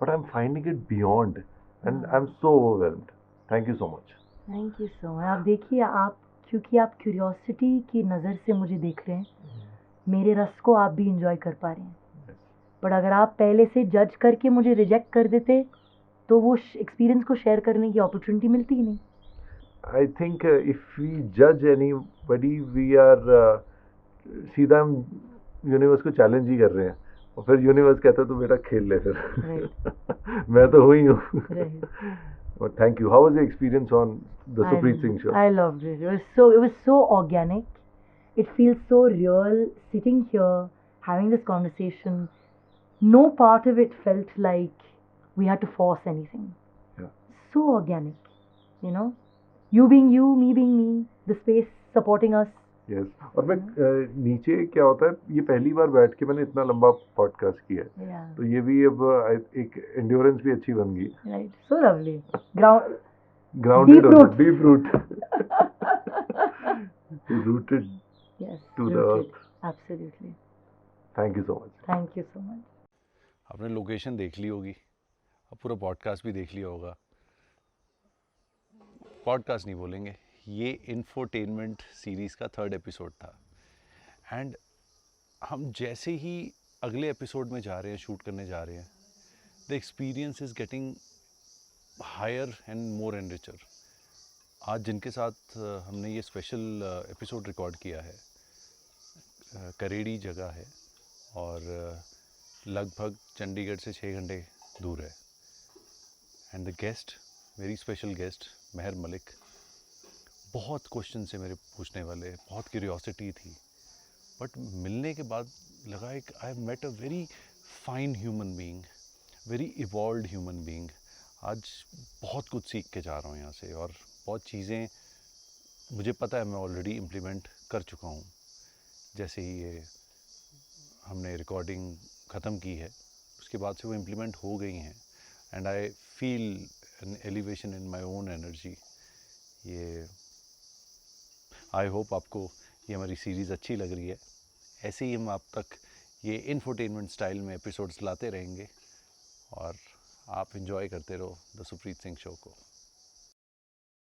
But I am finding it beyond and I am so overwhelmed. Thank you so much. Thank you so much. आप देखिए, आप क्योंकि आप क्यूरियोसिटी की नज़र से मुझे देख रहे हैं, मेरे रस को आप भी इंजॉय कर पा रहे हैं। बट अगर आप पहले से जज करके मुझे रिजेक्ट कर देते तो वो एक्सपीरियंस को शेयर करने की अपॉर्चुनिटी मिलती ही नहीं। आई थिंक इफ वी जज एनीबॉडी वी आर सीधा हम यूनिवर्स को चैलेंज ही कर रहे हैं, और फिर यूनिवर्स कहता है तो बेटा खेल ले फिर। मैं तो हुई हूँ। But thank you. How was the experience on the Supreet Singh show? I loved it. It was so organic. It feels so real sitting here having this conversation. No part of it felt like we had to force anything. Yeah. So organic, you know. You being you, me being me, the space supporting us. Yes. और मैं नीचे क्या होता है, ये पहली बार बैठ के मैंने इतना लंबा पॉडकास्ट किया है, Yeah. तो ये भी अब एक एंड्योरेंस भी अच्छी बन गई। Right. So lovely. Grounded, deep root. Rooted Yes. to the Rooted. earth. Absolutely. Thank you so much. Thank you so much. आपने लोकेशन देख ली होगी, अब पूरा पॉडकास्ट भी देख लिया होगा। पॉडकास्ट नहीं बोलेंगे, ये इन्फोटेनमेंट सीरीज़ का 3rd एपिसोड था। एंड हम जैसे ही अगले एपिसोड में जा रहे हैं, शूट करने जा रहे हैं, the experience is getting higher and more enricher. आज जिनके साथ हमने ये स्पेशल एपिसोड रिकॉर्ड किया है, करेड़ी जगह है और लगभग चंडीगढ़ से 6 घंटे दूर है। And the guest, very special guest, Meher Malik. बहुत क्वेश्चन से मेरे पूछने वाले, बहुत क्यूरियोसिटी थी, बट मिलने के बाद लगा एक I have met a very fine human being, very evolved human being. आज बहुत कुछ सीख के जा रहा हूँ यहाँ से, और बहुत चीज़ें मुझे पता है मैं ऑलरेडी इम्प्लीमेंट कर चुका हूँ। जैसे ही ये हमने रिकॉर्डिंग ख़त्म की है, उसके बाद से वो इम्प्लीमेंट हो गई हैं, and I feel an elevation in my own energy. ये आई होप आपको ये हमारी सीरीज़ अच्छी लग रही है। ऐसे ही हम आप तक ये इन्फोटेनमेंट स्टाइल में एपिसोड्स लाते रहेंगे, और आप इन्जॉय करते रहो द सुप्रीत सिंह शो को।